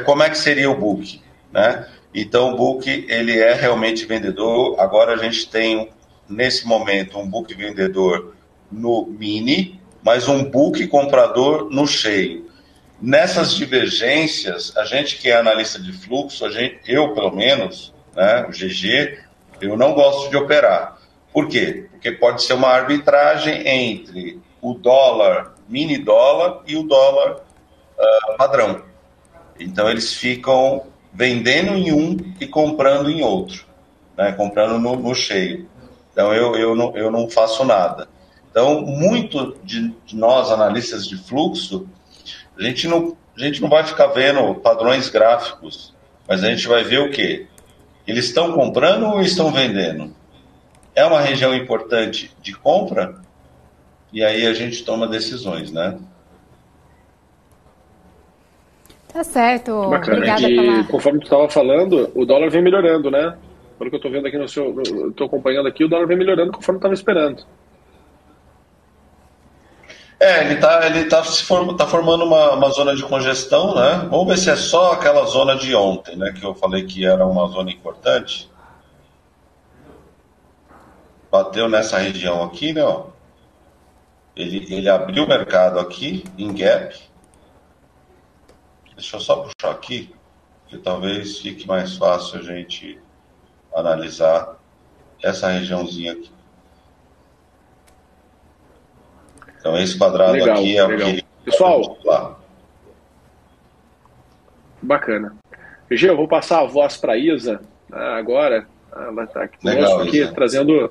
como é que seria o book, né? Então o book, ele é realmente vendedor. Agora a gente tem, nesse momento, um book vendedor no mini, mas um book comprador no cheio. Nessas divergências, a gente que é analista de fluxo, eu pelo menos, né, o GG, eu não gosto de operar. Por quê? Porque pode ser uma arbitragem entre o dólar, mini dólar, e o dólar padrão. Então eles ficam vendendo em um e comprando em outro, né, comprando no cheio. Então eu não faço nada. Então, muito de nós, analistas de fluxo, a gente não vai ficar vendo padrões gráficos, mas a gente vai ver o quê? Eles estão comprando ou estão vendendo? É uma região importante de compra? E aí a gente toma decisões, né? Tá certo. Bacana. Obrigada E conforme tu estava falando, o dólar vem melhorando, né? Pelo que eu estou vendo aqui estou acompanhando aqui, o dólar vem melhorando conforme estava esperando. Ele tá formando uma zona de congestão, né? Vamos ver se é só aquela zona de ontem, né? Que eu falei que era uma zona importante. Bateu nessa região aqui, né? Ó. Ele abriu o mercado aqui, em gap. Deixa eu só puxar aqui, que talvez fique mais fácil a gente analisar essa regiãozinha aqui. Então, esse quadrado legal, aqui é legal. o que ele... Pessoal, lá. Bacana. GG, eu vou passar a voz para a Isa agora. Ela está aqui conosco, aqui, trazendo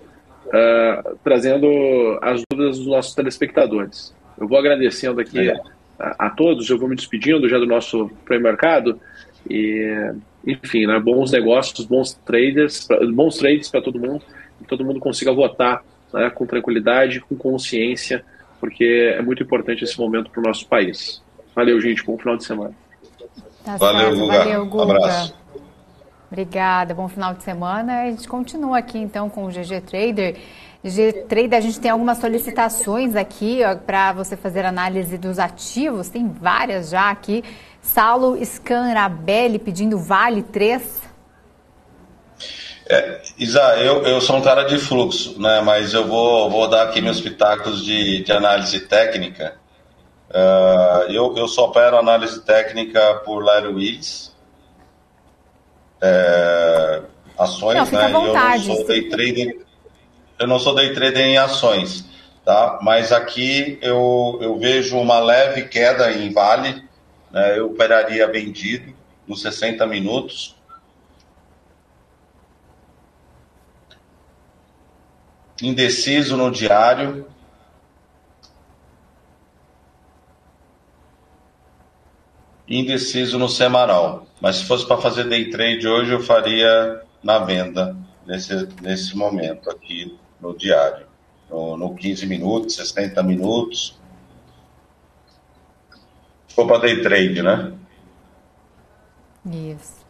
as dúvidas dos nossos telespectadores. Eu vou agradecendo aqui a todos, eu vou me despedindo já do nosso pré-mercado. E, enfim, né, bons negócios, bons trades para todo mundo, que todo mundo consiga votar, né, com tranquilidade, com consciência, porque é muito importante esse momento para o nosso país. Valeu, gente. Bom final de semana. Tá Valeu, certo. Guga. Valeu, Guga. Um abraço. Obrigada. Bom final de semana. A gente continua aqui, então, com o GG Trader. GG Trader, a gente tem algumas solicitações aqui para você fazer análise dos ativos. Tem várias já aqui. Saulo Scanrabelli pedindo Vale 3. Isa, eu sou um cara de fluxo, né? Mas eu vou dar aqui meus pitacos de análise técnica. Eu só opero análise técnica por Larry Willis. Ações, não, fica né? à vontade. Eu não sou day trader em ações, tá? Mas aqui eu vejo uma leve queda em Vale, né? Eu operaria vendido nos 60 minutos. Indeciso no diário. Indeciso no semanal. Mas se fosse para fazer day trade hoje, eu faria na venda, nesse momento aqui no diário. No 15 minutos, 60 minutos. Se for para day trade, né? Isso.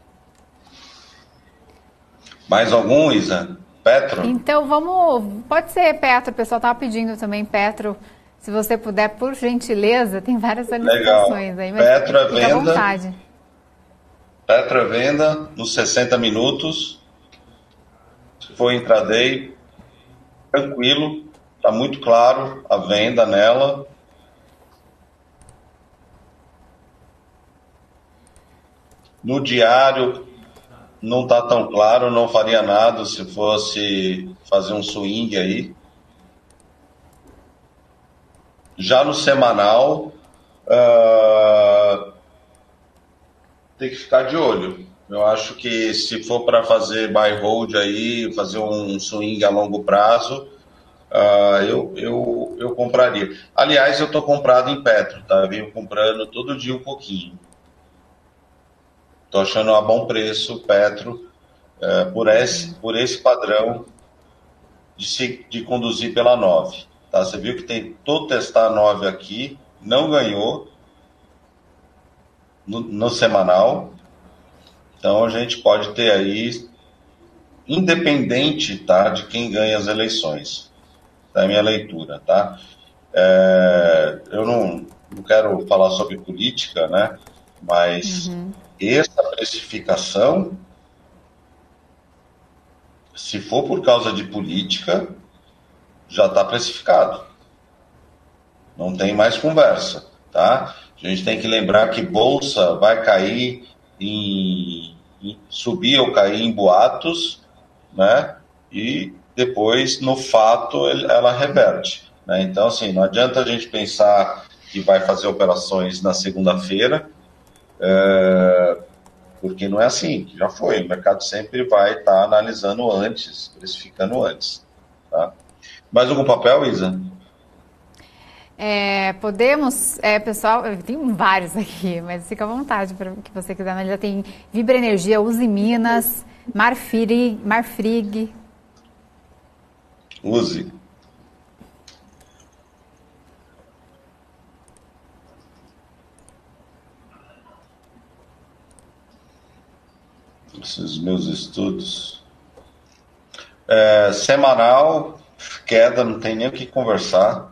Mais algum, Isa? Petro? Então vamos, pode ser Petro, o pessoal estava pedindo também Petro, se você puder, por gentileza, tem várias solicitações aí, mas Petro é fica à venda. vontade. Petro é venda nos 60 minutos, se for intraday, tranquilo, está muito claro a venda nela. No diário, não está tão claro, não faria nada se fosse fazer um swing aí. Já no semanal, tem que ficar de olho. Eu acho que se for para fazer buy hold aí, fazer um swing a longo prazo, eu compraria. Aliás, eu estou comprado em Petro, tá? Eu venho comprando todo dia um pouquinho. Estou achando a bom preço Petro por esse padrão de conduzir pela 9. Tá? Você viu que tentou testar a 9 aqui, não ganhou. no semanal. Então a gente pode ter aí, independente, tá, de quem ganha as eleições. Tá, é a minha leitura, tá? Eu não quero falar sobre política, né? Mas essa precificação, se for por causa de política, já está precificado. Não tem mais conversa, tá? A gente tem que lembrar que bolsa vai cair subir ou cair em boatos, né? E depois, no fato, ela reverte, né? Então, assim, não adianta a gente pensar que vai fazer operações na segunda-feira, porque não é assim, já foi. O mercado sempre vai estar analisando antes, precificando antes, tá? Mais algum papel, Isa? Podemos, pessoal, tem vários aqui, mas fica à vontade para o que você quiser analisar. Tem Vibra Energia, Uzi Minas, Marfrig. Uzi. Esses meus estudos. Semanal, queda, não tem nem o que conversar.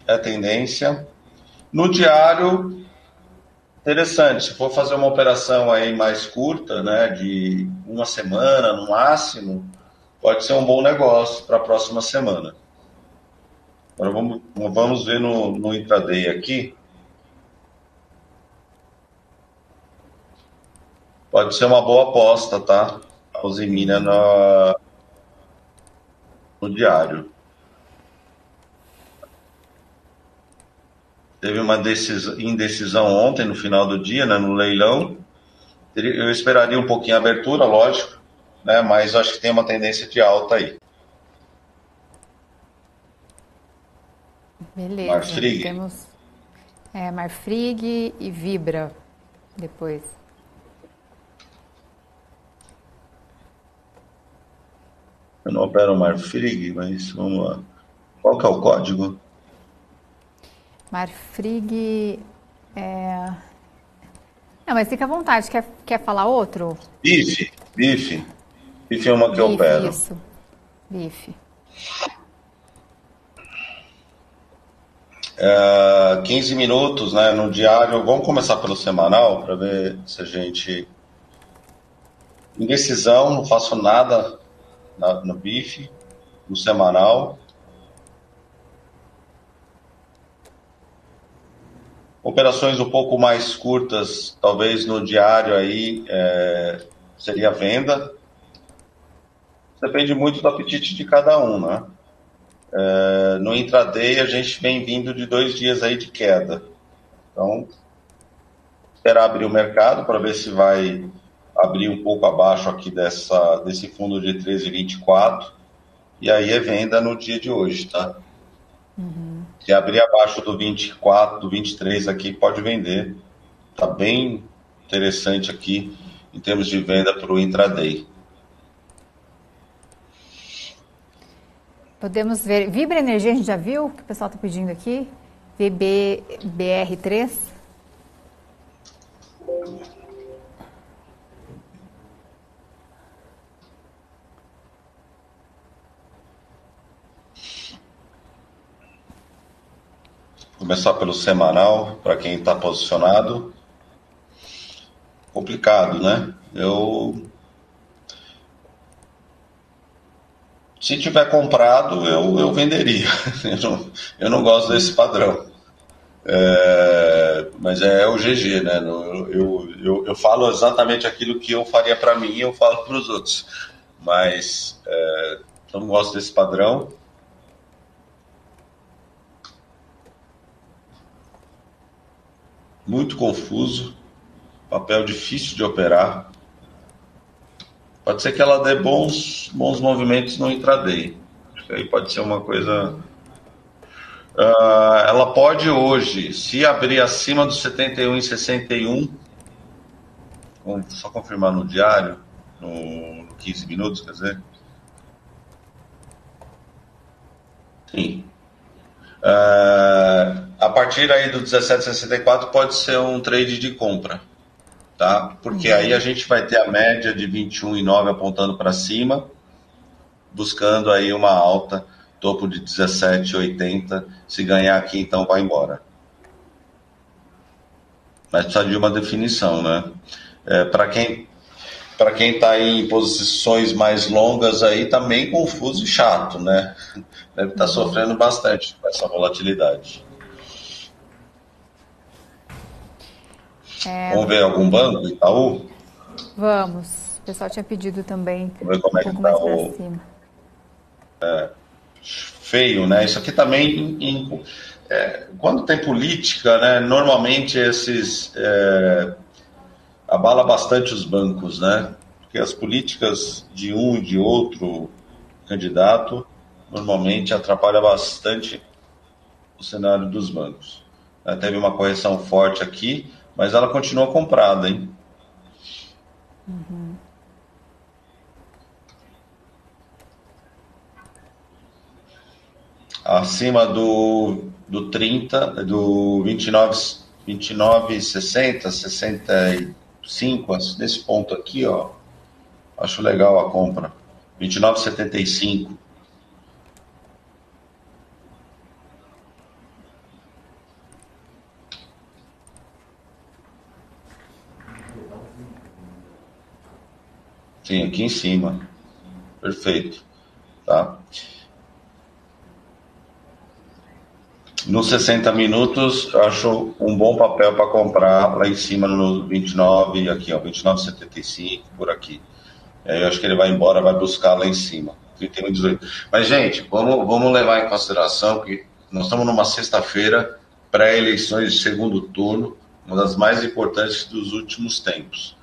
É tendência. No diário, interessante. Se for fazer uma operação aí mais curta, né, de uma semana no máximo, pode ser um bom negócio para a próxima semana. Agora vamos ver no intraday aqui. Pode ser uma boa aposta, tá? A Uzi Minas no diário. Teve uma indecisão ontem, no final do dia, né, no leilão. Eu esperaria um pouquinho a abertura, lógico, né, mas acho que tem uma tendência de alta aí. Beleza. Marfrig. Temos Marfrig e Vibra depois. Eu não opero Marfrig, mas vamos lá. Qual que é o código? Marfrig Não, mas fica à vontade. Quer falar outro? Bife. Bife é uma que eu opero. Isso. Bife. 15 minutos, né, no diário. Vamos começar pelo semanal para ver se a gente... Indecisão, não faço nada no bife, no semanal. Operações um pouco mais curtas, talvez no diário aí, seria venda. Depende muito do apetite de cada um, né? No intraday a gente vem vindo de 2 dias aí de queda. Então, esperar abrir o mercado para ver se vai abrir um pouco abaixo aqui desse fundo de 13,24. E aí é venda no dia de hoje, tá? Se abrir abaixo do 24, do 23 aqui, pode vender. Tá bem interessante aqui em termos de venda para o intraday. Podemos ver. Vibra Energia, a gente já viu? Que o pessoal está pedindo aqui. VBR3. Começar pelo semanal, para quem está posicionado. Complicado, né? Se tiver comprado, eu venderia. Eu não gosto desse padrão. Mas é o GG, né? Eu falo exatamente aquilo que eu faria para mim e eu falo para os outros. Mas eu não gosto desse padrão. Muito confuso, papel difícil de operar. Pode ser que ela dê bons movimentos no intraday. Acho que aí pode ser uma coisa... ela pode hoje, se abrir acima dos 71,61, vamos só confirmar no diário, no 15 minutos, quer dizer. Sim. A partir aí do 17,64 pode ser um trade de compra, tá? Porque aí a gente vai ter a média de 21,9 apontando para cima, buscando aí uma alta, topo de 17,80. Se ganhar aqui, então vai embora. Mas precisa de uma definição, né? Para quem está em posições mais longas aí, tá meio confuso e chato, né? Deve estar sofrendo bastante com essa volatilidade. Vamos ver algum banco, Itaú? Vamos. O pessoal tinha pedido também Vamos ver como é que pouco mais tá para cima. Feio, né? Isso aqui também, quando tem política, né? Normalmente abala bastante os bancos, né? Porque as políticas de um e de outro candidato normalmente atrapalha bastante o cenário dos bancos. Teve uma correção forte aqui, mas ela continua comprada, hein? Acima do 30, do 29,60, 65, nesse ponto aqui, ó, acho legal a compra. 29,75. Sim, aqui em cima. Perfeito. Tá? Nos 60 minutos, eu acho um bom papel para comprar lá em cima no 29, aqui, ó, 29,75, por aqui. Eu acho que ele vai embora, vai buscar lá em cima. 31,18. Mas, gente, vamos levar em consideração que nós estamos numa sexta-feira, pré-eleições de segundo turno, uma das mais importantes dos últimos tempos.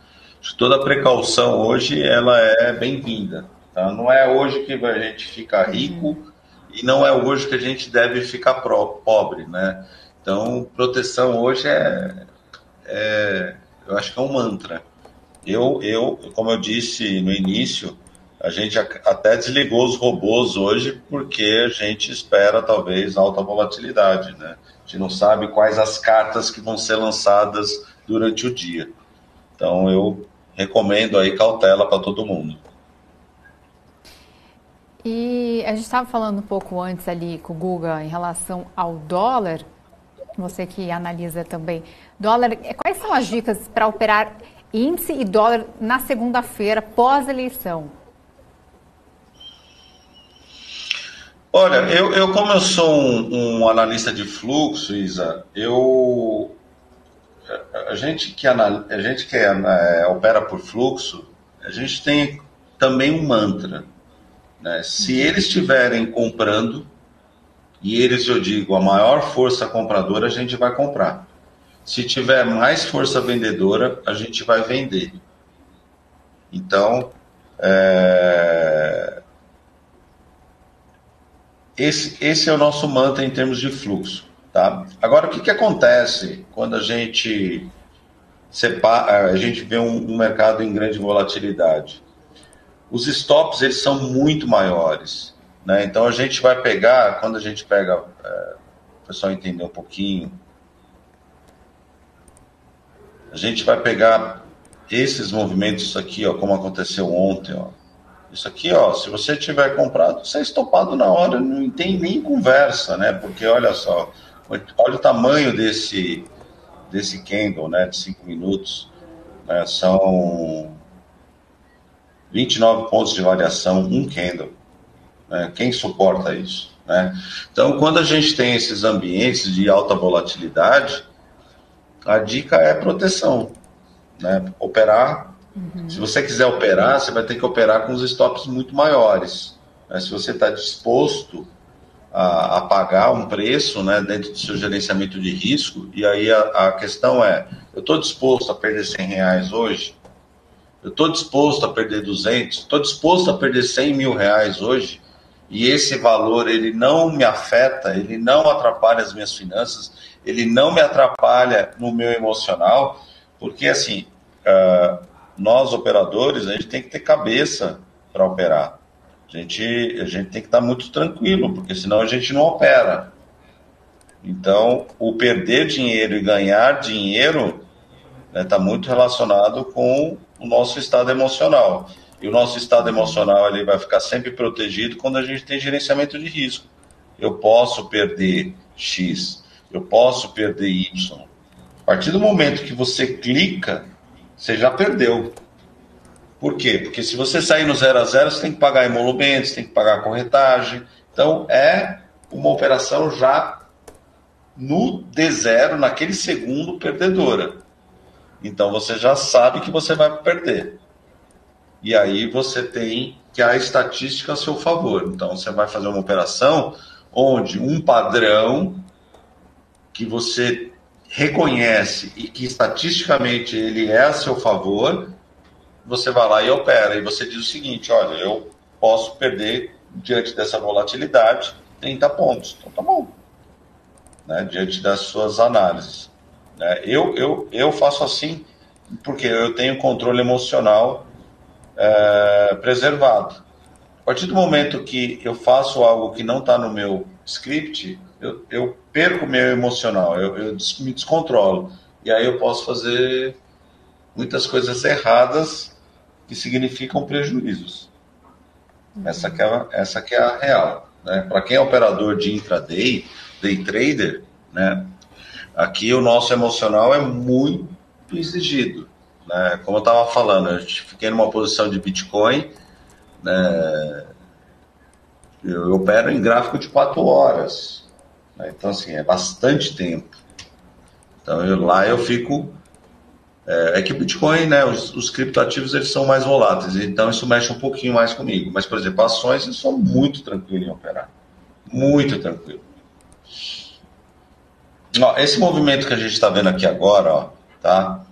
Toda precaução hoje, ela é bem-vinda. Tá? Não é hoje que a gente fica rico e não é hoje que a gente deve ficar pobre, né? Então, proteção hoje eu acho que é um mantra. Como eu disse no início, a gente até desligou os robôs hoje porque a gente espera talvez alta volatilidade, né? A gente não sabe quais as cartas que vão ser lançadas durante o dia. Então eu recomendo aí cautela para todo mundo. E a gente estava falando um pouco antes ali com o Guga em relação ao dólar, você que analisa também dólar, quais são as dicas para operar índice e dólar na segunda-feira pós-eleição? Olha, eu como eu sou um analista de fluxo, Isa, a gente que opera por fluxo, a gente tem também um mantra, né? Se eles estiverem comprando, e eles, eu digo, a maior força compradora, a gente vai comprar. Se tiver mais força vendedora, a gente vai vender. Então, esse é o nosso mantra em termos de fluxo. Tá? Agora, o que acontece quando a gente vê um mercado em grande volatilidade? Os stops, eles são muito maiores, né? Então, a gente vai pegar, quando a gente pega, o pessoal entender um pouquinho, a gente vai pegar esses movimentos aqui, ó, como aconteceu ontem, ó. Isso aqui, ó, se você tiver comprado, você é estopado na hora, não tem nem conversa, né? Porque olha só, olha o tamanho desse candle, né, de 5 minutos, né? São 29 pontos de variação, um candle, né? Quem suporta isso, né? Então, quando a gente tem esses ambientes de alta volatilidade, a dica é proteção, né? Operar. Se você quiser operar, você vai ter que operar com os stops muito maiores, né? Se você está disposto a pagar um preço, né, dentro do seu gerenciamento de risco, e aí a questão é, eu estou disposto a perder R$100 hoje? Eu estou disposto a perder 200? Estou disposto a perder 100 mil reais hoje? E esse valor, ele não me afeta, ele não atrapalha as minhas finanças, ele não me atrapalha no meu emocional, porque assim, nós operadores, a gente tem que ter cabeça para operar. A gente tem que estar muito tranquilo, porque senão a gente não opera. Então, o perder dinheiro e ganhar dinheiro está muito relacionado com o nosso estado emocional. E o nosso estado emocional ele vai ficar sempre protegido quando a gente tem gerenciamento de risco. Eu posso perder X, eu posso perder Y. A partir do momento que você clica, você já perdeu. Por quê? Porque se você sair no 0 a 0, você tem que pagar emolumentos, tem que pagar corretagem. Então, é uma operação já no D0, naquele segundo, perdedora. Então, você já sabe que você vai perder. E aí você tem que a estatística a seu favor. Então, você vai fazer uma operação onde um padrão que você reconhece e que estatisticamente ele é a seu favor, você vai lá e opera. E você diz o seguinte, olha, eu posso perder, diante dessa volatilidade, 30 pontos. Então, tá bom. Né? Diante das suas análises. Né? Eu faço assim porque eu tenho controle emocional preservado. A partir do momento que eu faço algo que não está no meu script, eu perco o meu emocional, eu me descontrolo. E aí eu posso fazer muitas coisas erradas que significam prejuízos. Essa que é a real. Né? Para quem é operador de intraday, day trader, né? Aqui o nosso emocional é muito exigido. Né? Como eu estava falando, eu fiquei numa posição de Bitcoin, né? Eu opero em gráfico de 4 horas. Né? Então, assim, é bastante tempo. Então, lá eu fico... É que o Bitcoin, né, os criptoativos, eles são mais voláteis, então isso mexe um pouquinho mais comigo. Mas, por exemplo, ações, eu sou muito tranquilo em operar. Muito tranquilo. Ó, esse movimento que a gente está vendo aqui agora, ó, tá?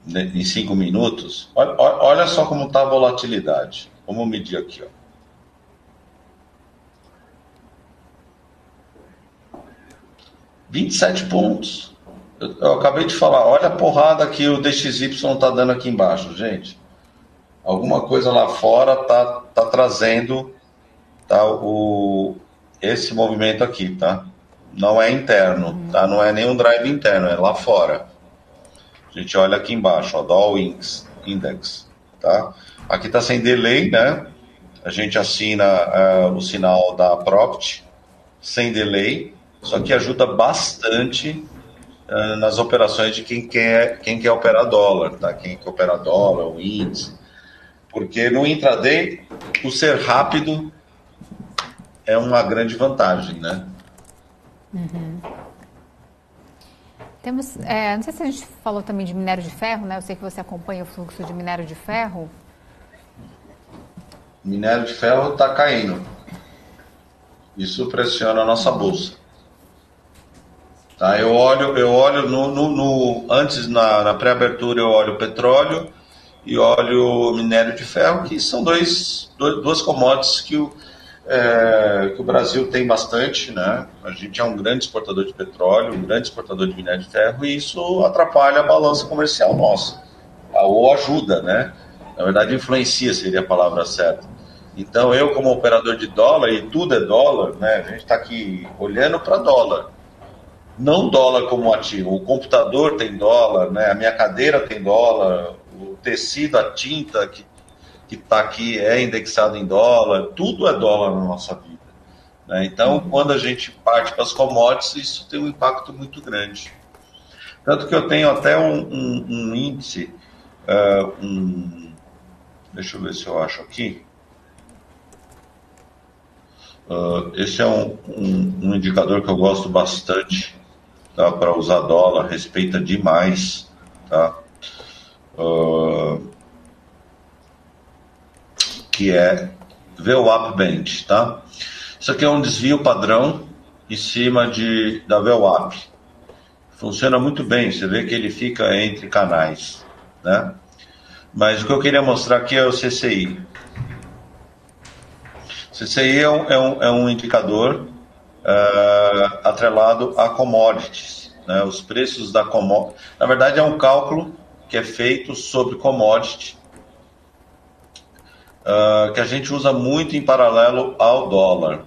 Em 5 minutos, olha só como está a volatilidade. Vamos medir aqui, ó. 27 pontos. Eu acabei de falar, olha a porrada que o DXY está dando aqui embaixo, gente. Alguma coisa lá fora tá trazendo esse movimento aqui, tá? Não é interno, tá? Não é nenhum drive interno, é lá fora. A gente olha aqui embaixo, ó, Dow Index, tá? Aqui tá sem delay, né? A gente assina o sinal da Profit sem delay, só que ajuda bastante nas operações de quem quer operar dólar, tá? Quem quer operar dólar, o índice. Porque no intraday, o ser rápido é uma grande vantagem, né? Uhum. Temos, não sei se a gente falou também de minério de ferro, né? Eu sei que você acompanha o fluxo de minério de ferro. Minério de ferro está caindo. Isso pressiona a nossa bolsa. Tá, eu olho antes na pré-abertura eu olho petróleo e olho minério de ferro, que são duas commodities que o Brasil tem bastante, né? A gente é um grande exportador de petróleo, um grande exportador de minério de ferro, e isso atrapalha a balança comercial nossa, ou ajuda, né? Na verdade, influencia seria a palavra certa. Então, eu como operador de dólar, e tudo é dólar, né? A gente está aqui olhando para dólar. Não dólar como ativo, o computador tem dólar, né? A minha cadeira tem dólar, o tecido, a tinta que está aqui é indexado em dólar, tudo é dólar na nossa vida. Né? Então, quando a gente parte para as commodities, isso tem um impacto muito grande. Tanto que eu tenho até um índice, deixa eu ver se eu acho aqui. Esse é um indicador que eu gosto bastante, tá? Para usar dólar, respeita demais, tá? Que é VWAP Band, tá? Isso aqui é um desvio padrão em cima da VWAP. Funciona muito bem, você vê que ele fica entre canais, né? Mas o que eu queria mostrar aqui é o CCI. CCI é um indicador atrelado a commodities, né? Os preços da commodity. Na verdade, é um cálculo que é feito sobre commodity, que a gente usa muito em paralelo ao dólar.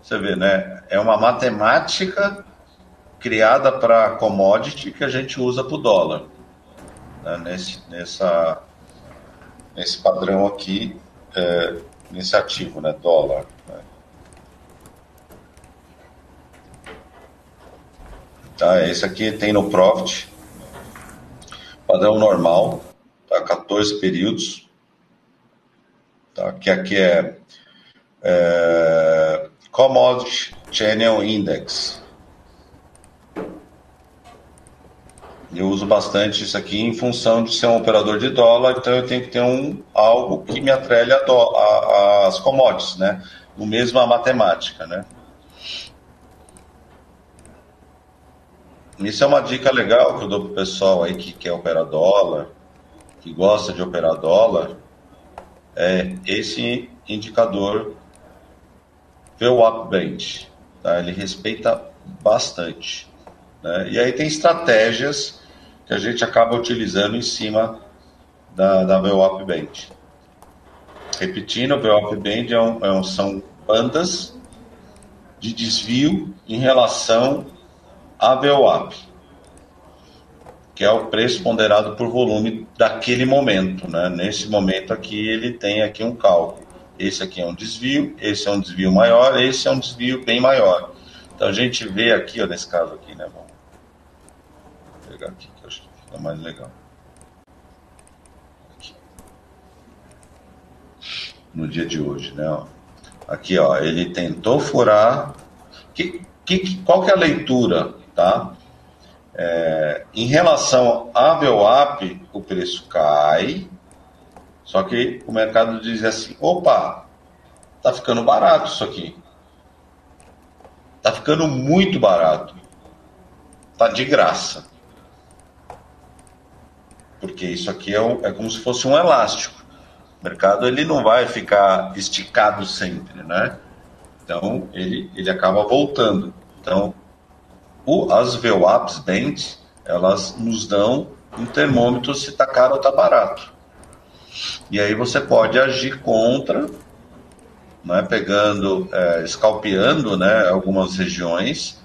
Você vê, né? É uma matemática criada para commodity que a gente usa para o dólar, né? Nesse padrão aqui, nesse ativo, né? Dólar. Né? Tá, esse aqui tem no Profit, padrão normal, tá? 14 períodos, tá? Que aqui é Commodity Channel Index. Eu uso bastante isso aqui em função de ser um operador de dólar, então eu tenho que ter algo que me atrele às commodities, né? No mesmo a matemática, né? Isso é uma dica legal que eu dou para o pessoal aí que quer operar dólar, que gosta de operar dólar, é esse indicador VWAP Band, tá? Ele respeita bastante, né? E aí tem estratégias que a gente acaba utilizando em cima da VWAP Band. Repetindo, o VWAP Band são bandas de desvio em relação a VWAP, que é o preço ponderado por volume daquele momento, né? Nesse momento aqui ele tem aqui um cálculo. Esse aqui é um desvio, esse é um desvio maior, esse é um desvio bem maior. Então a gente vê aqui, ó, nesse caso aqui, né? Vamos pegar aqui que eu acho que fica mais legal. Aqui. No dia de hoje, né? Ó. Aqui, ó, ele tentou furar. Qual que é a leitura? Tá? Em relação à VWAP, o preço cai, só que o mercado diz assim, opa, tá ficando barato isso aqui. Tá ficando muito barato. Tá de graça. Porque isso aqui é como se fosse um elástico. O mercado ele não vai ficar esticado sempre, né? Então ele acaba voltando. Então, as VWAPs Bands, elas nos dão um termômetro se está caro ou está barato. E aí você pode agir contra, né, escalpeando, né, algumas regiões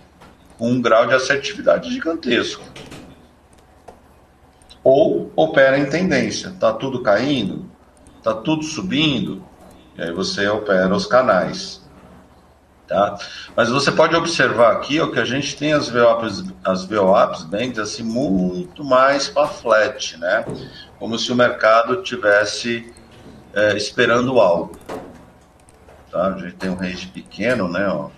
com um grau de assertividade gigantesco. Ou opera em tendência. Está tudo caindo? Está tudo subindo? E aí você opera os canais. Tá? Mas você pode observar aqui, ó, que a gente tem as VWAPs Bands assim, muito mais para flat, né? Como se o mercado estivesse esperando algo. Tá? A gente tem um range pequeno, né? Ó.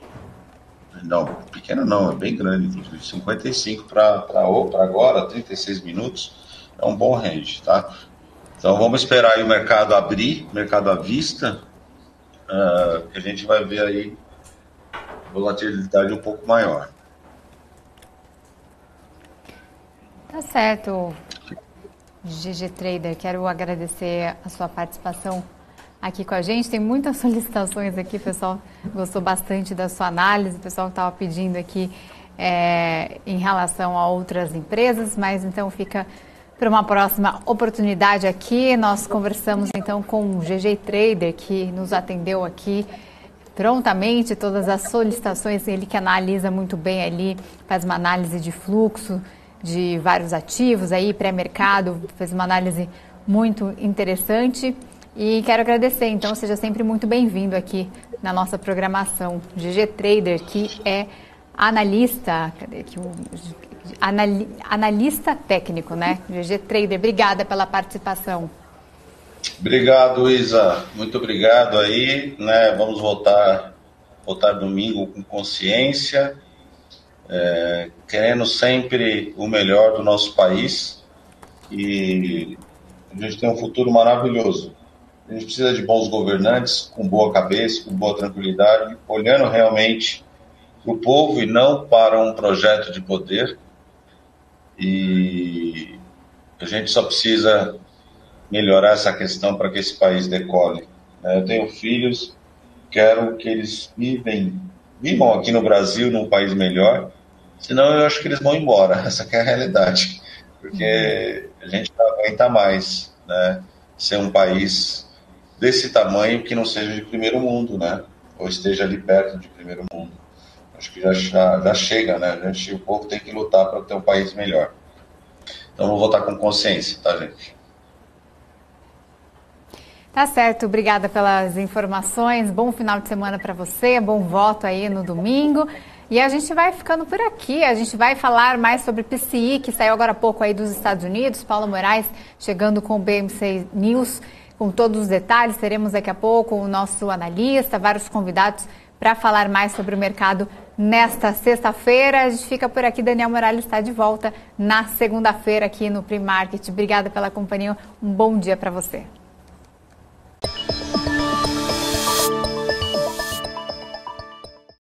Não, pequeno não, é bem grande, inclusive 55 para agora, 36 minutos, é um bom range, tá? Então vamos esperar aí o mercado abrir, mercado à vista, que a gente vai ver aí volatilidade um pouco maior. Tá certo, GG Trader, quero agradecer a sua participação aqui com a gente. Tem muitas solicitações aqui, o pessoal gostou bastante da sua análise, o pessoal estava pedindo aqui em relação a outras empresas, mas então fica para uma próxima oportunidade aqui. Nós conversamos então com o GG Trader, que nos atendeu aqui prontamente todas as solicitações, ele que analisa muito bem ali, faz uma análise de fluxo de vários ativos aí, pré-mercado, fez uma análise muito interessante e quero agradecer, então seja sempre muito bem-vindo aqui na nossa programação. GG Trader, que é analista, cadê aqui analista técnico, né? GG Trader, obrigada pela participação. Obrigado, Isa. Muito obrigado aí, né? Vamos voltar domingo com consciência, querendo sempre o melhor do nosso país e a gente tem um futuro maravilhoso. A gente precisa de bons governantes, com boa cabeça, com boa tranquilidade, olhando realmente para o povo e não para um projeto de poder. E a gente só precisa melhorar essa questão para que esse país decole. Eu tenho filhos, quero que eles vivam aqui no Brasil, num país melhor, senão eu acho que eles vão embora, essa que é a realidade, porque a gente não aguenta mais, né, ser um país desse tamanho que não seja de primeiro mundo, né? ou esteja ali perto de primeiro mundo. Acho que já chega, né? A gente, o povo tem que lutar para ter um país melhor. Então, vou votar com consciência, tá, gente? Tá certo, obrigada pelas informações. Bom final de semana para você, bom voto aí no domingo. E a gente vai ficando por aqui, a gente vai falar mais sobre PCI, que saiu agora há pouco aí dos Estados Unidos. Paula Moraes chegando com o BMC News, com todos os detalhes. Teremos daqui a pouco o nosso analista, vários convidados para falar mais sobre o mercado nesta sexta-feira. A gente fica por aqui, Daniel Morales está de volta na segunda-feira aqui no Pre-Market. Obrigada pela companhia, um bom dia para você.